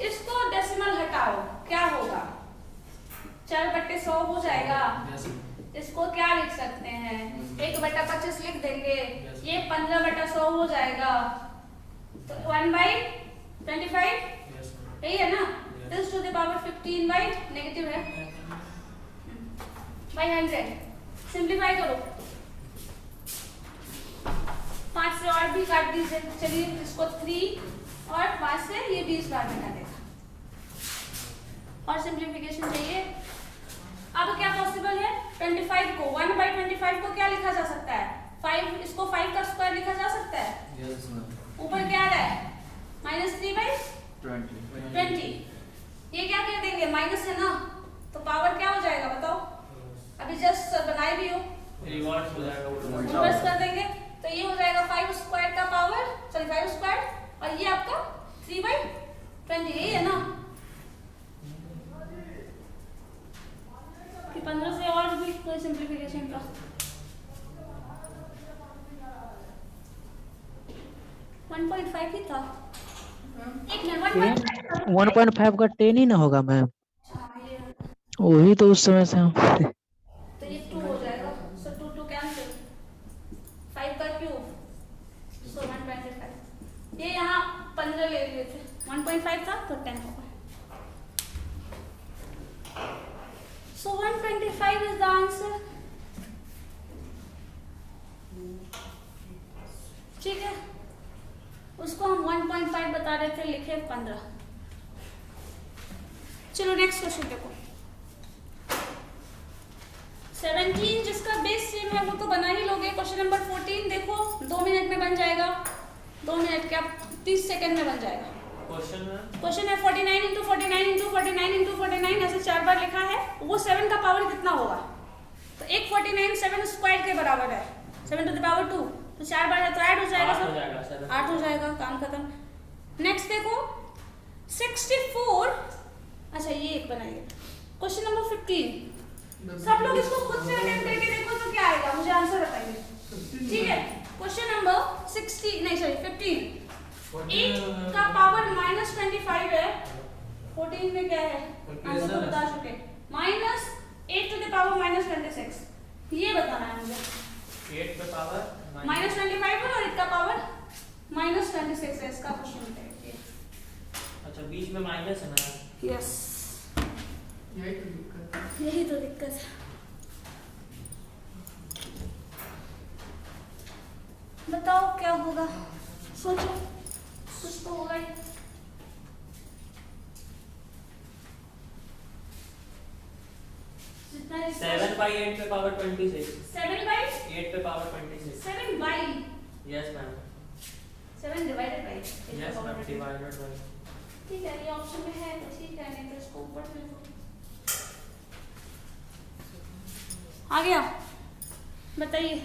Speaker 1: इसको डेसिमल हटाओ, क्या होगा, 4/100 हो जाएगा। इसको क्या लिख सकते हैं, 1/25 लिख देंगे, ये 15/100 हो जाएगा, तो 1/25 यही है ना, this to the power 15 by negative है बाई 100, सिंप्लीफाई करो, 5 से और भी काट दीजिए, चलिए इसको 3 और 5 से ये 20 बार बना देगा, और सिंप्लीफिकेशन चाहिए। अब क्या पॉसिबल है, 25 को 1/25 को क्या लिखा जा सकता है, 5, इसको 5 का स्क्वायर लिखा जा सकता है।
Speaker 6: Yes ma'am.
Speaker 1: ऊपर क्या आ रहा है, -3/20, ये क्या कर देंगे, माइनस है ना, तो पावर क्या हो जाएगा बताओ, अभी जस्ट बनाए भी हो,
Speaker 2: रिवर्स हो जाएगा,
Speaker 1: रिवर्स कर देंगे, तो ये हो जाएगा 5 स्क्वायर का पावर, सॉरी 5 स्क्वायर, और ये आपका 3/20, यही है ना। 15 से और भी कोई सिंप्लीफिकेशन का, 1.5 ही था, एक मिनट,
Speaker 8: 1.5 का 10 ही ना होगा मैम, वही तो उस समय से हम
Speaker 1: तो ये 2 हो जाएगा, सो 2 कैंसिल, 5 का क्यूब, सो 125, ये यहाँ 15 ले लिए थे, 1.5 था तो 10 होगा, so 125 is the answer, ठीक है। उसको हम 1.5 बता रहे थे, लिखे 15। चलो नेक्स्ट क्वेश्चन देखो, 17 जिसका बेस सेम है वो तो बना ही लोगे। क्वेश्चन नंबर 14 देखो, 2 मिनट में बन जाएगा, 2 मिनट क्या 30 सेकंड में बन जाएगा। क्वेश्चन है 49 इंटू 49 इंटू 49 इंटू 49, ऐसे 4 बार लिखा है, वो 7 का पावर कितना होगा, तो एक 49 7 स्क्वायर के बराबर है, 7 टू द पावर 2, तो 4 बार है तो ऐड हो जाएगा, सब 8 हो जाएगा, काम खत्म। नेक्स्ट देखो 64, अच्छा ये एक बनाइए, क्वेश्चन नंबर 15, सब लोग इसको खुद से अटेम्प्ट करके देखो तो क्या आएगा, मुझे आंसर बताइए, ठीक है। क्वेश्चन नंबर 15 8 का पावर -25 है, 14 में क्या है आंसर तो बता चुके, -8 टू द पावर -26, ये बताना है मुझे।
Speaker 2: 8 पे पावर
Speaker 1: -25 है और 8 का पावर -26 है, इसका क्वेश्चन है।
Speaker 2: अच्छा बीच में माइनस है ना।
Speaker 1: यस,
Speaker 3: यही तो दिक्कत है।
Speaker 1: यही तो दिक्कत है। बताओ क्या होगा, सोचो, कुछ तो होगा ही। जितना
Speaker 2: 7/8 पे पावर 26।
Speaker 1: 7/8
Speaker 2: पे power 26।
Speaker 1: 7 by
Speaker 2: yes ma'am.
Speaker 1: 7 divided by
Speaker 2: yes ma'am, divided by.
Speaker 1: ठीक है, ये ऑप्शन में है तो ठीक है, नहीं तो इसको ऊपर से लिखो। आ गया, बताइए।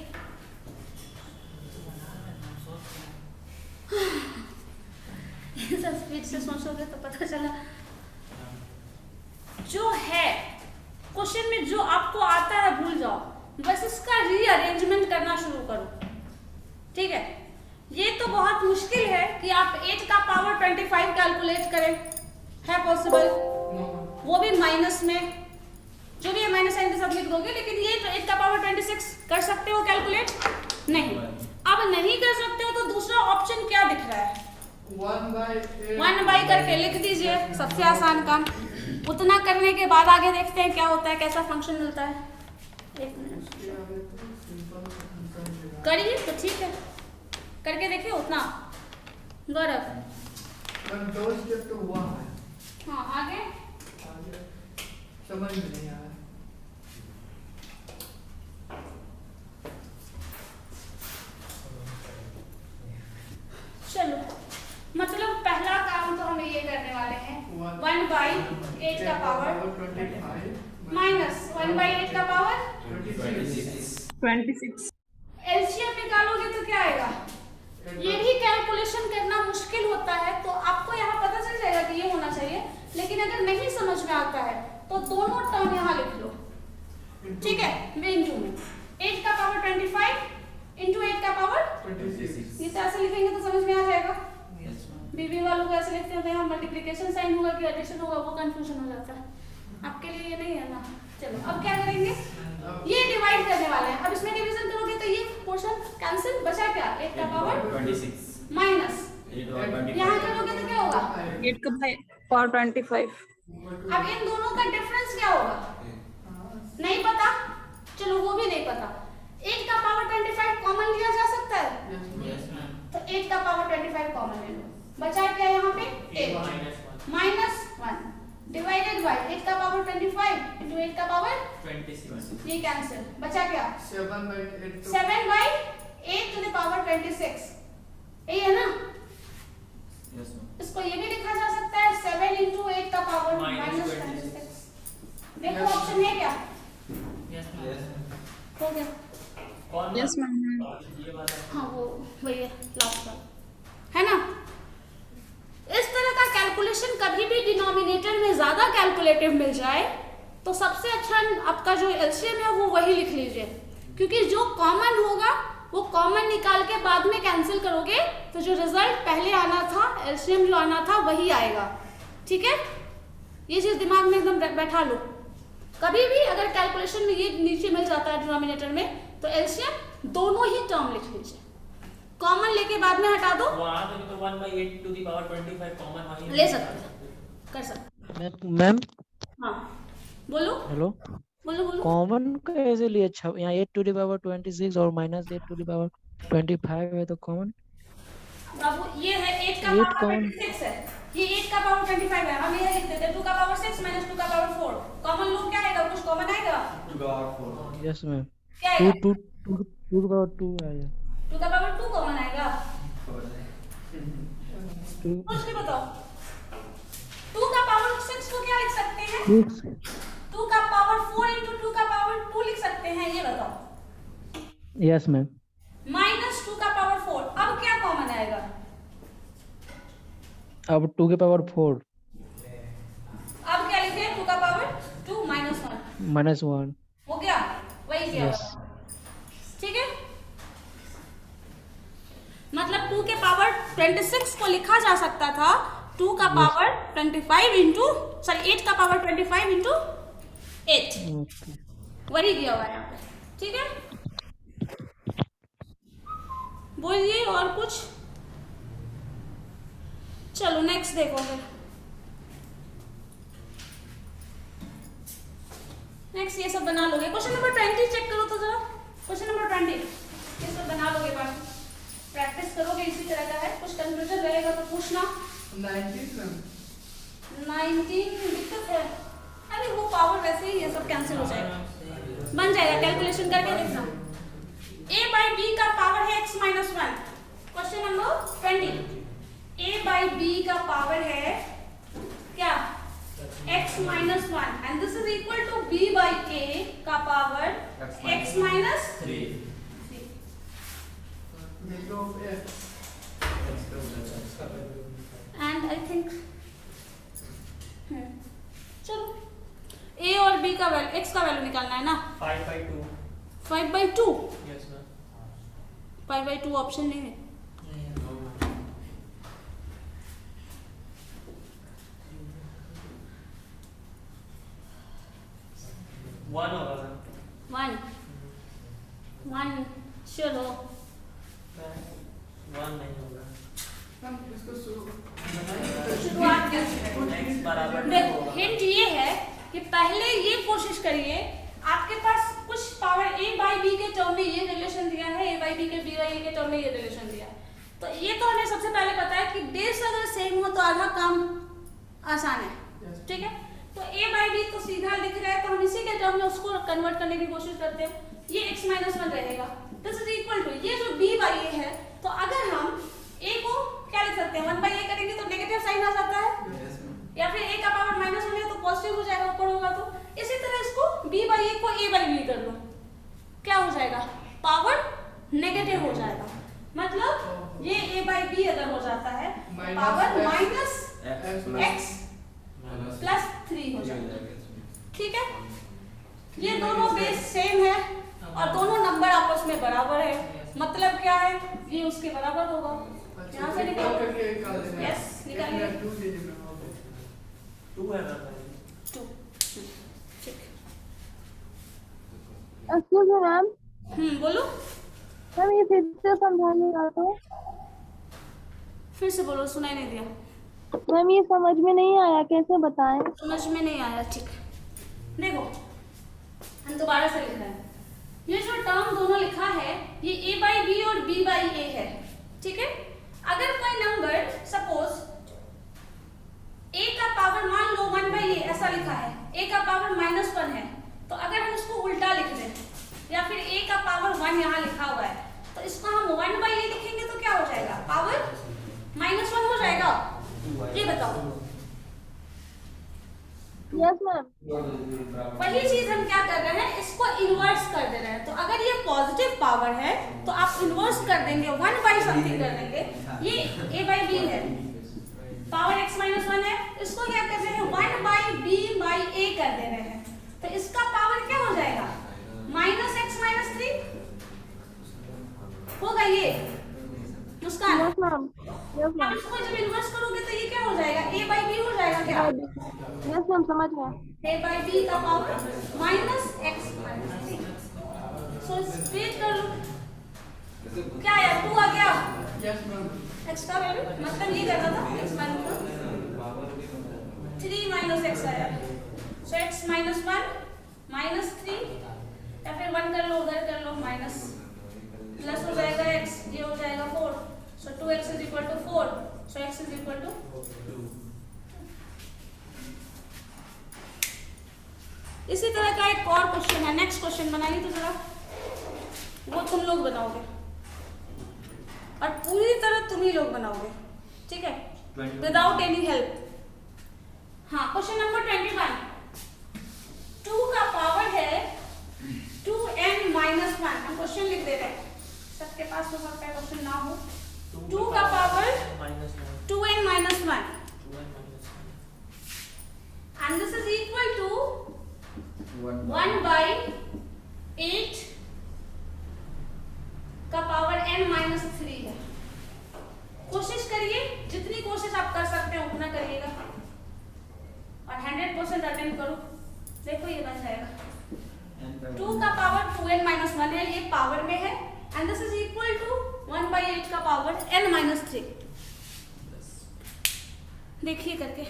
Speaker 1: स्पीड से सोचोगे तो पता चला। जो है क्वेश्चन में जो आपको आता है भूल जाओ, बस इसका रीअरेंजमेंट करना शुरू करो। ठीक है, ये तो बहुत मुश्किल है कि आप 8 का पावर 25 कैलकुलेट करें, है पॉसिबल? वो भी माइनस में, जो भी है माइनस साइन के साथ लिख दोगे, लेकिन ये 8 का पावर 26 कर सकते हो कैलकुलेट? नहीं। अब नहीं कर सकते हो तो दूसरा ऑप्शन क्या दिख रहा है? 1 बाई करके लिख दीजिए, सबसे आसान काम। उतना करने के बाद आगे देखते हैं क्या होता है, कैसा फंक्शन मिलता है। एक मिनट करिए तो ठीक है, करके देखिए उतना। गौरव
Speaker 3: 2 स्टेप तो हुआ है।
Speaker 1: हाँ, आगे
Speaker 3: समझ में नहीं आ रहा।
Speaker 1: चलो, मतलब पहला काम तो हम ये करने वाले हैं, 1 बाई 8 का पावर
Speaker 3: 25
Speaker 1: माइनस 1 बाई 8 का पावर
Speaker 4: 26।
Speaker 1: एलसीएम निकालोगे तो क्या आएगा? ये भी कैलकुलेशन करना मुश्किल होता है, तो आपको यहाँ पता चल जाएगा कि ये होना चाहिए, लेकिन अगर नहीं समझ में आता है तो दोनों टर्म यहाँ लिख लो। ठीक है, मैं इंटू में 8 का पावर 25 इंटू 8 का पावर
Speaker 3: 26।
Speaker 1: ये तो ऐसे लिखेंगे तो समझ में आ जाएगा। बीबी वालों को ऐसे लिखते हैं तो यहाँ मल्टीप्लिकेशन साइन होगा कि एडिशन होगा, वो कंफ्यूजन हो जाता है। आपके लिए ये नहीं है ना। चलो, अब क्या करेंगे, ये डिवाइड करने वाले हैं। अब इसमें डिवीजन करोगे तो ये पोर्शन कैंसिल, बचा क्या? 8 का पावर
Speaker 6: 26
Speaker 1: माइनस, यहाँ करोगे तो क्या होगा?
Speaker 4: 8 का पावर 25।
Speaker 1: अब इन दोनों का डिफरेंस क्या होगा? नहीं पता, चलो वो भी नहीं पता। 8 का पावर 25 कॉमन लिया जा सकता है, तो 8 का पावर 25 कॉमन ले लो। बचा क्या यहाँ पे? 8 माइनस 1 डिवाइडेड बाय 8 का पावर 25 इंटू 8 का पावर
Speaker 2: 26।
Speaker 1: ये कैंसिल, बचा क्या?
Speaker 3: 7/8
Speaker 1: बाई 8 टू द पावर 26, यही है ना? इसको ये भी लिखा जा सकता है 7 इंटू 8 का पावर माइनस 26। देखो ऑप्शन है क्या? हो गया।
Speaker 2: कौन
Speaker 4: यस मैम।
Speaker 2: ये वाला?
Speaker 1: हाँ, वो वही है लास्ट का, है ना? इस तरह का कैलकुलेशन कभी भी डिनोमिनेटर में ज्यादा कैलकुलेटिव मिल जाए तो सबसे अच्छा आपका जो एलसीएम है वो वही लिख लीजिए, क्योंकि जो कॉमन होगा वो कॉमन निकाल के बाद में कैंसिल करोगे तो जो रिजल्ट पहले आना था, एलसीएम जो आना था वही आएगा। ठीक है, ये चीज दिमाग में एकदम बैठा लो। कभी भी अगर कैलकुलेशन में ये नीचे मिल जाता है डिनोमिनेटर में तो एलसीएम दोनों ही टर्म लिख लीजिए, कॉमन लेके बाद में हटा दो।
Speaker 2: वहाँ तो 1/8 टू द पावर 25 कॉमन वहीं
Speaker 1: ले सकते, कर सकते।
Speaker 8: मैम
Speaker 1: हाँ, बोलो
Speaker 8: हेलो,
Speaker 1: बोलो बोलो।
Speaker 8: कॉमन कैसे लिए? अच्छा, यहाँ 8 टू द पावर 26 और माइनस 8 टू द पावर 25 है, तो कॉमन
Speaker 1: बाबू ये है 8 का
Speaker 8: 8
Speaker 1: पावर
Speaker 8: कॉमन
Speaker 1: 26 है, ये 8 का पावर 25 है। हम ये लिख देते हैं 2 का पावर 6 माइनस 2 का पावर 4। कॉमन लो क्या आएगा? कुछ कॉमन आएगा?
Speaker 8: Yes ma'am.
Speaker 1: क्या
Speaker 8: 2
Speaker 1: आएगा?
Speaker 8: 2 पावर 2 आया।
Speaker 1: 2 का पावर 2 कॉमन आएगा?
Speaker 8: 2
Speaker 1: कुछ नहीं बताओ। 2 का पावर 6 को क्या लिख सकते हैं? 2 का पावर 4 इंटू 2 का पावर 2 लिख सकते हैं, ये बताओ।
Speaker 8: Yes ma'am.
Speaker 1: माइनस 2 का पावर 4, अब क्या कॉमन आएगा?
Speaker 8: अब 2 के पावर 4
Speaker 1: अब क्या लिखे? 2 का पावर 2 माइनस 1
Speaker 8: माइनस 1।
Speaker 1: हो गया, वही किया
Speaker 8: यस।
Speaker 1: होगा। ठीक है, मतलब 2 के पावर 26 को लिखा जा सकता था 2 का पावर 25 इंटू 8 का पावर 25 इंटू 8,
Speaker 8: ओके।
Speaker 1: वही दिया हुआ है यहाँ पे। ठीक है, बोलिए और कुछ। चलो नेक्स्ट देखो फिर। नेक्स्ट ये सब बना लोगे। क्वेश्चन नंबर 20 चेक करो तो जरा। क्वेश्चन नंबर 20 ये सब बना लोगे, बाकी प्रैक्टिस करोगे, इसी तरह का है। कुछ कंफ्यूजन रहेगा तो पूछना। 19 दिक्कत है, अरे वो पावर वैसे ही ये सब कैंसिल हो जाएगा, बन जाएगा। कैलकुलेशन करके देखना। a by b का पावर है x minus 1। Question number 20 a by b का पावर है क्या, x minus 1 and this is equal to b by a का power x minus 3 and I think चलो a और b का वैल्यू, x का वैल्यू निकालना है ना।
Speaker 2: 5/2
Speaker 1: 5/2
Speaker 2: यस मैम।
Speaker 1: 5/2 ऑप्शन नहीं है।
Speaker 2: वन होगा मैम।
Speaker 1: 1 चलो
Speaker 2: 1 नहीं होगा।
Speaker 3: हम इसको
Speaker 1: शुरुआत कैसे करें?
Speaker 2: x बराबर 2
Speaker 1: देखो
Speaker 2: होगा।
Speaker 1: हिंट ये है कि पहले ये कोशिश करिए, आपके पास कुछ पावर a by b के टर्म में ये रिलेशन दिया है, a by b के b by a के टर्म में ये रिलेशन दिया है, तो ये तो हमें सबसे पहले पता है कि बेस अगर सेम हो तो आधा काम आसान है, ठीक है। तो a by b तो सीधा दिख रहा है, तो हम इसी के टर्म में उसको कन्वर्ट करने की कोशिश करते हैं। ये x minus 1 रहेगा, दिस इज इक्वल टू ये जो b by a है, तो अगर हम a को क्या लिख सकते हैं, 1 by a करेंगे तो नेगेटिव साइन आ जाता है, या फिर a का पावर -1 है तो पॉजिटिव हो जाएगा, ऊपर होगा तो। इसी तरह इसको b by a को a by b कर लो, क्या हो जाएगा, पावर नेगेटिव हो जाएगा। मतलब ये a by b अगर हो जाता है पावर माइनस x प्लस 3 हो जाएगा, ठीक है। ये दोनों बेस सेम है और दोनों नंबर आपस में बराबर है, मतलब क्या है, ये उसके बराबर होगा। यहाँ से निकाल
Speaker 3: करके
Speaker 1: यस निकालिए
Speaker 2: 2 है मैम।
Speaker 1: 2 ठीक।
Speaker 5: एक्सक्यूज मी मैम,
Speaker 1: बोलो,
Speaker 5: मैम ये फिर से समझाइएगा तो।
Speaker 1: फिर से बोलो, सुनाई नहीं दिया।
Speaker 5: मैम ये समझ में नहीं आया, कैसे बताएं?
Speaker 1: समझ में नहीं आया, ठीक। देखो हम दोबारा से लिख रहे हैं, ये जो टर्म दोनों लिखा है ये a by b और b by a है, ठीक है। अगर कोई नंबर सपोज a का पावर मान लो 1 by a ऐसा लिखा है, a का पावर -1 है, तो अगर हम इसको उल्टा लिख दें या फिर a का पावर 1 यहाँ लिखा हुआ है, तो इसको हम 1 by a लिखेंगे तो क्या हो जाएगा, पावर -1 हो जाएगा। ये बताओ।
Speaker 5: Yes ma'am.
Speaker 1: वही चीज हम क्या कर रहे हैं, इसको इन्वर्स कर दे रहे हैं। तो अगर ये पॉजिटिव पावर है तो आप इन्वर्स कर देंगे, 1 by समथिंग कर देंगे। ये a by b है, पावर x -1 है, इसको क्या कर रहे हैं 1 by b by a कर दे रहे हैं, तो इसका पावर क्या हो जाएगा, -x -3 होगा। ये मुस्कान,
Speaker 5: यस मैम। यस
Speaker 1: आप
Speaker 5: मैम।
Speaker 1: इसको जब इन्वर्स करोगे तो ये क्या हो जाएगा, a by b हो जाएगा क्या,
Speaker 5: यस मैम समझ गए।
Speaker 1: a by b का पावर -x -3। सो स्प्लिट कर लो, क्या आया, 2 आ गया
Speaker 3: यस मैम।
Speaker 1: x का वैल्यू, मतलब ये करना था x -3 -x आया। सो x -1 -3 या फिर 1 कर लो, उधर कर लो, माइनस प्लस हो जाएगा x, ये हो जाएगा 4। So 2x is equal to 4, so x is equal to 2। इसी तरह का एक और क्वेश्चन है, नेक्स्ट क्वेश्चन बनाइए तो जरा, वो तुम लोग बनाओगे और पूरी तरह तुम ही लोग बनाओगे, ठीक है, विदाउट एनी हेल्प। हाँ, क्वेश्चन नंबर 21, 2 का पावर है 2n -1। हम क्वेश्चन लिख दे रहे हैं, सबके पास हो सकता है क्वेश्चन ना हो। 2 का power 2n -1 and this is equal to 1 by 8 का पावर n-3 है। कोशिश करिए, जितनी कोशिश आप कर सकते हैं उतना करिएगा और 100% अटेम्प्ट करो, देखो ये बन जाएगा। 2 का पावर 2n -1 है, ये पावर में है, and this is equal to 1 by 8 का पावर n-3। देखिए करके,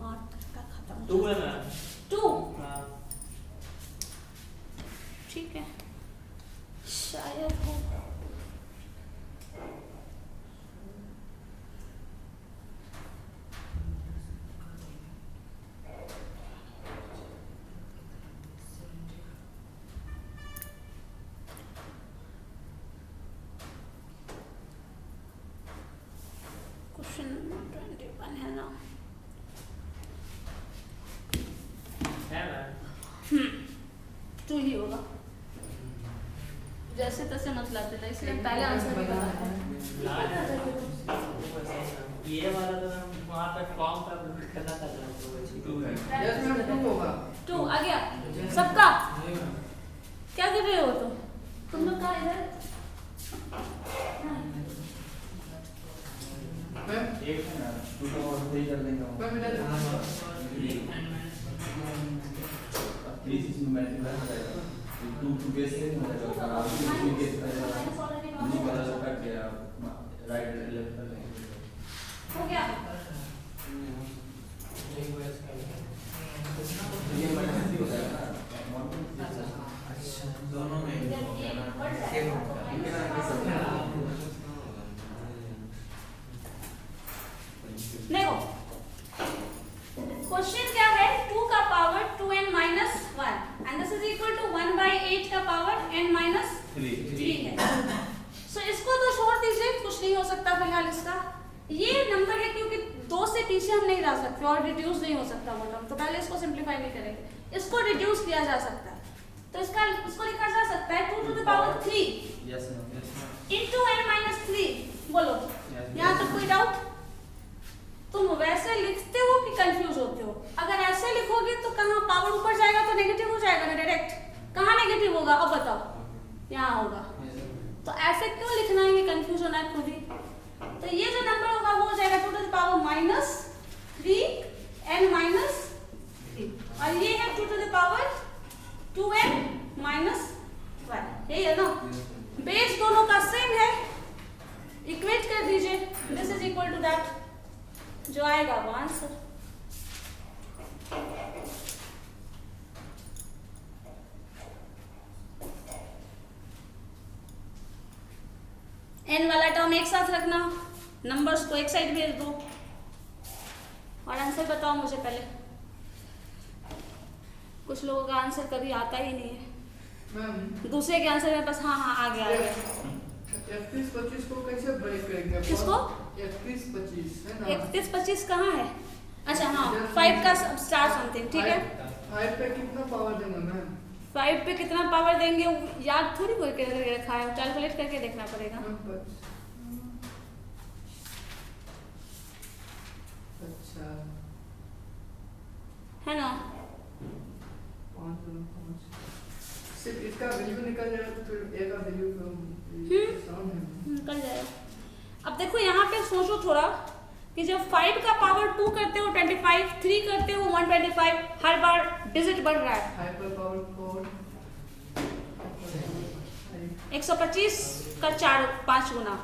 Speaker 1: मार्क का खत्म
Speaker 2: 2 है मैम।
Speaker 1: 2
Speaker 2: हाँ
Speaker 1: ठीक है शायद हो क्वेश्चन 21 है ना
Speaker 2: है मैम।
Speaker 1: 2 ही होगा जैसे तैसे मत लाते थे इसलिए पहले आंसर भी बताते हैं
Speaker 2: ये वाला तो मैम वहाँ पे फॉर्म का करना था
Speaker 3: यस मैम 2 होगा
Speaker 1: 2 आ गया सबका क्या कर रहे हो तुम लोग कहाँ इधर
Speaker 3: मैम
Speaker 6: एक है ना 2 तो और 3 कर देंगे
Speaker 3: मैम इधर
Speaker 6: प्लीज इसमें मल्टीप्लाई हो जाएगा 2 बेस से हो जाएगा और आप 2 बेस नहीं पता चलता कि राइट लेफ्ट कर लेंगे
Speaker 1: हो गया
Speaker 6: ये माइनस हो जाएगा ना
Speaker 7: दोनों में
Speaker 1: देखो क्वेश्चन क्या है 2 का power 2n minus 1 and this is equal to 1 by 8 का पावर n minus 3 है सो इसको तो छोड़ दीजिए कुछ नहीं हो सकता फिलहाल इसका ये नंबर है क्योंकि 2 से पीछे हम नहीं ला सकते और रिड्यूस नहीं हो सकता वो टर्म तो पहले इसको सिंपलीफाई नहीं करेंगे इसको रिड्यूस किया जा सकता है तो इसको लिखा जा सकता है 2 to the power 3
Speaker 6: yes ma'am
Speaker 1: into n minus 3 बोलो यहाँ तक कोई डाउट तुम वैसे लिखते हो कि कंफ्यूज होते हो अगर ऐसे लिखोगे तो कहाँ पावर ऊपर जाएगा तो नेगेटिव हो जाएगा ना डायरेक्ट कहाँ नेगेटिव होगा अब बताओ यहाँ होगा तो ऐसे क्यों लिखना है ये कंफ्यूज होना है खुद ही तो ये जो नंबर होगा वो हो जाएगा 2 to the power minus 3 n minus 3 और ये है 2 to the power 2n minus 1 यही है ना बेस दोनों का सेम है इक्वेट कर दीजिए this is equal to that जो आएगा वो आंसर n वाला टर्म एक साथ रखना नंबर्स को एक साइड भेज दो और आंसर बताओ मुझे पहले कुछ लोगों का आंसर कभी आता ही नहीं है
Speaker 3: मैम
Speaker 1: दूसरे के आंसर में बस हाँ हाँ आ गया
Speaker 3: 31-25 को कैसे ब्रेक करेंगे
Speaker 1: किसको
Speaker 3: 31-25 है ना
Speaker 1: 31-25 कहाँ है अच्छा हाँ 5 का स्टार समथिंग ठीक है
Speaker 3: 5 पे कितना पावर देना मैम
Speaker 1: 5 पे कितना पावर देंगे याद थोड़ी कोई करके रखा है कैलकुलेट करके देखना पड़ेगा
Speaker 3: अच्छा
Speaker 1: है ना
Speaker 3: 5 सिर्फ इसका वैल्यू निकल जाएगा तो फिर ए का वैल्यू
Speaker 1: निकल जाएगा अब देखो यहाँ पे सोचो थोड़ा कि जब 5 का पावर 2 करते हो 25 3 करते हो 125 हर बार डिजिट बढ़ रहा है
Speaker 3: 5 पर पावर
Speaker 1: 125 का 5 गुना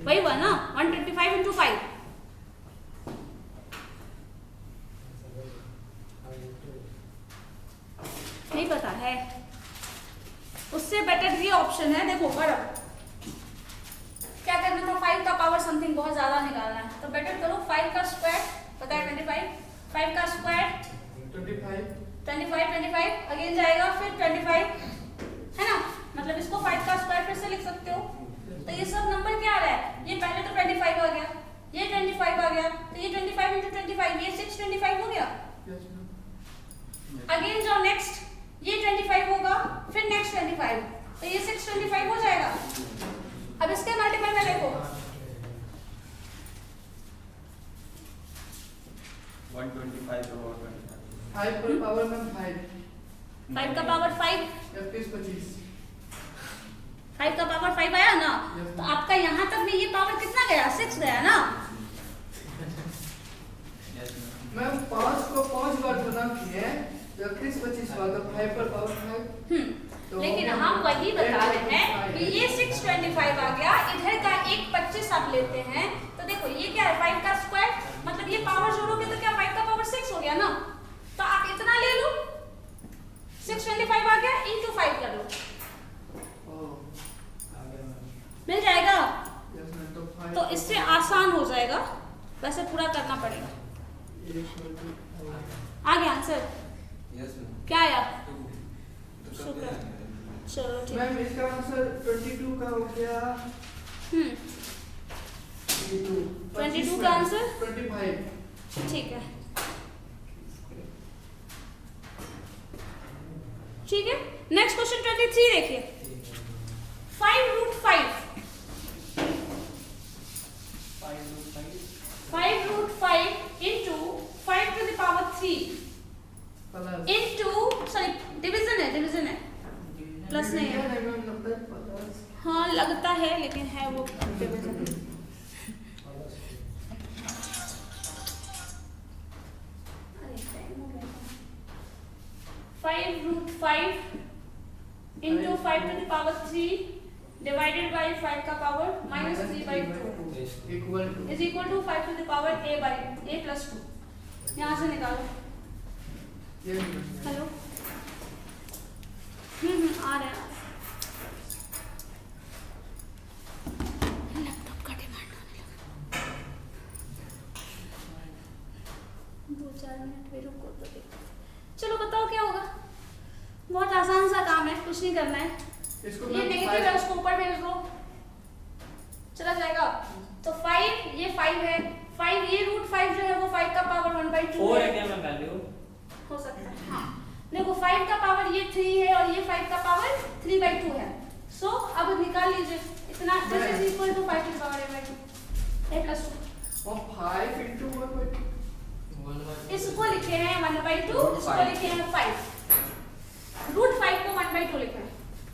Speaker 1: वही हुआ ना 125 into 5 नहीं पता है उससे बेटर ये ऑप्शन है देखो बराबर क्या करना था 5 का पावर समथिंग बहुत ज्यादा निकालना है तो बेटर करो 5 का स्क्वायर पता है 25 5 का स्क्वायर 25 अगेन जाएगा फिर 25 है ना मतलब इसको 5 का स्क्वायर फिर से लिख सकते हो तो ये सब नंबर क्या आ रहा है ये पहले तो 25 आ गया ये 25 आ गया तो ये 25 into 25 ये 625 हो गया अगेन जाओ नेक्स्ट ये 25 होगा फिर नेक्स्ट 25 तो ये 625 हो जाएगा अब इसके मल्टीपल में देखो
Speaker 6: 125 और
Speaker 3: 5 पर पावर में
Speaker 1: 5 का पावर 5
Speaker 3: 25
Speaker 1: 5 का पावर 5 आया ना तो आपका यहाँ तक में ये पावर कितना गया 6 गया ना
Speaker 3: मैं 5 को 5 बार गुना किए 25 बार तो 5 पर पावर 5
Speaker 1: लेकिन हम वही बता रहे हैं कि ये 625 आ गया इधर का एक 25 आप लेते हैं तो देखो ये क्या है 5 का स्क्वायर मतलब जब ये पावर जोड़ोगे तो क्या 5 का पावर 6 हो गया ना, तो आप इतना ले लो 625 आ गया इंटू 5 कर लो, मिल जाएगा।
Speaker 3: यस मैम तो 5
Speaker 1: तो इससे आसान हो जाएगा, वैसे पूरा करना पड़ेगा। आ गया आंसर?
Speaker 6: यस मैम
Speaker 1: क्या आया?
Speaker 6: तो
Speaker 1: शुक्र। चलो ठीक।
Speaker 3: मैम इसका आंसर 22 का हो गया।
Speaker 1: 22 का आंसर
Speaker 3: 25।
Speaker 1: ठीक है, ठीक है। नेक्स्ट क्वेश्चन 23 देखिए। 5√5 into 5 to the power 3
Speaker 3: plus
Speaker 1: into sorry division है प्लस नहीं है।
Speaker 3: मैम लगता है प्लस।
Speaker 1: हाँ लगता है लेकिन है वो डिवीजन। अरे टाइम हो गया। 5√5 into 5 to the power 3 divided by 5 का power -3/2
Speaker 3: equal to
Speaker 1: is equal to 5 to the power a plus 2। यहाँ से निकालो।
Speaker 3: ये
Speaker 1: हेलो आ रहे हैं। लैपटॉप का डिमांड होने लगा। 2-4 मिनट में रुको तो देखो। चलो बताओ क्या होगा। बहुत आसान सा काम है, कुछ नहीं करना है।
Speaker 3: इसको
Speaker 1: ये नेगेटिव है उसको ऊपर भेज दो, चला जाएगा। तो 5 ये 5 है, 5 ये √5 जो है वो 5 का पावर 1/2
Speaker 2: 4
Speaker 1: है।
Speaker 2: है क्या मैम वैल्यू?
Speaker 1: हो सकता है हाँ। देखो 5 का पावर ये 3 है और ये 5 का पावर 3/2 है। सो अब निकाल लीजिए इतना, दिस इज इक्वल टू 5 की पावर a plus 2।
Speaker 3: और 5 into 1/2
Speaker 1: इसको लिखे हैं 1/2, इसको लिखे हैं 5। √5 को 1/2 लिखा है।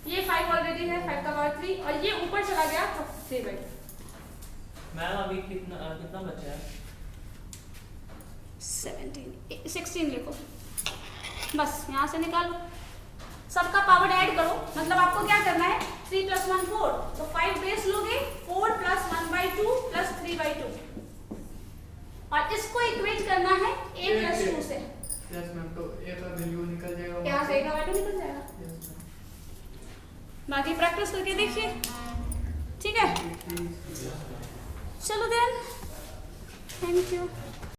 Speaker 1: ये 5 ऑलरेडी है, 5 का पावर 3 और ये ऊपर चला गया तो 3/2।
Speaker 2: मैम अभी कितना बचा है?
Speaker 1: 16 लिखो बस, यहाँ से निकालो। सबका पावर ऐड करो, मतलब आपको क्या करना है 3 + 1 4, तो 5 बेस लोगे 4 + 1/2 + 3/2 और इसको इक्वेट करना है a + 2 से।
Speaker 3: यस मैम तो a का वैल्यू निकल जाएगा
Speaker 1: यहाँ से a का वैल्यू निकल जाएगा।
Speaker 3: यस मैम
Speaker 1: बाकी प्रैक्टिस करके देखिए, ठीक है। चलो देन, थैंक यू।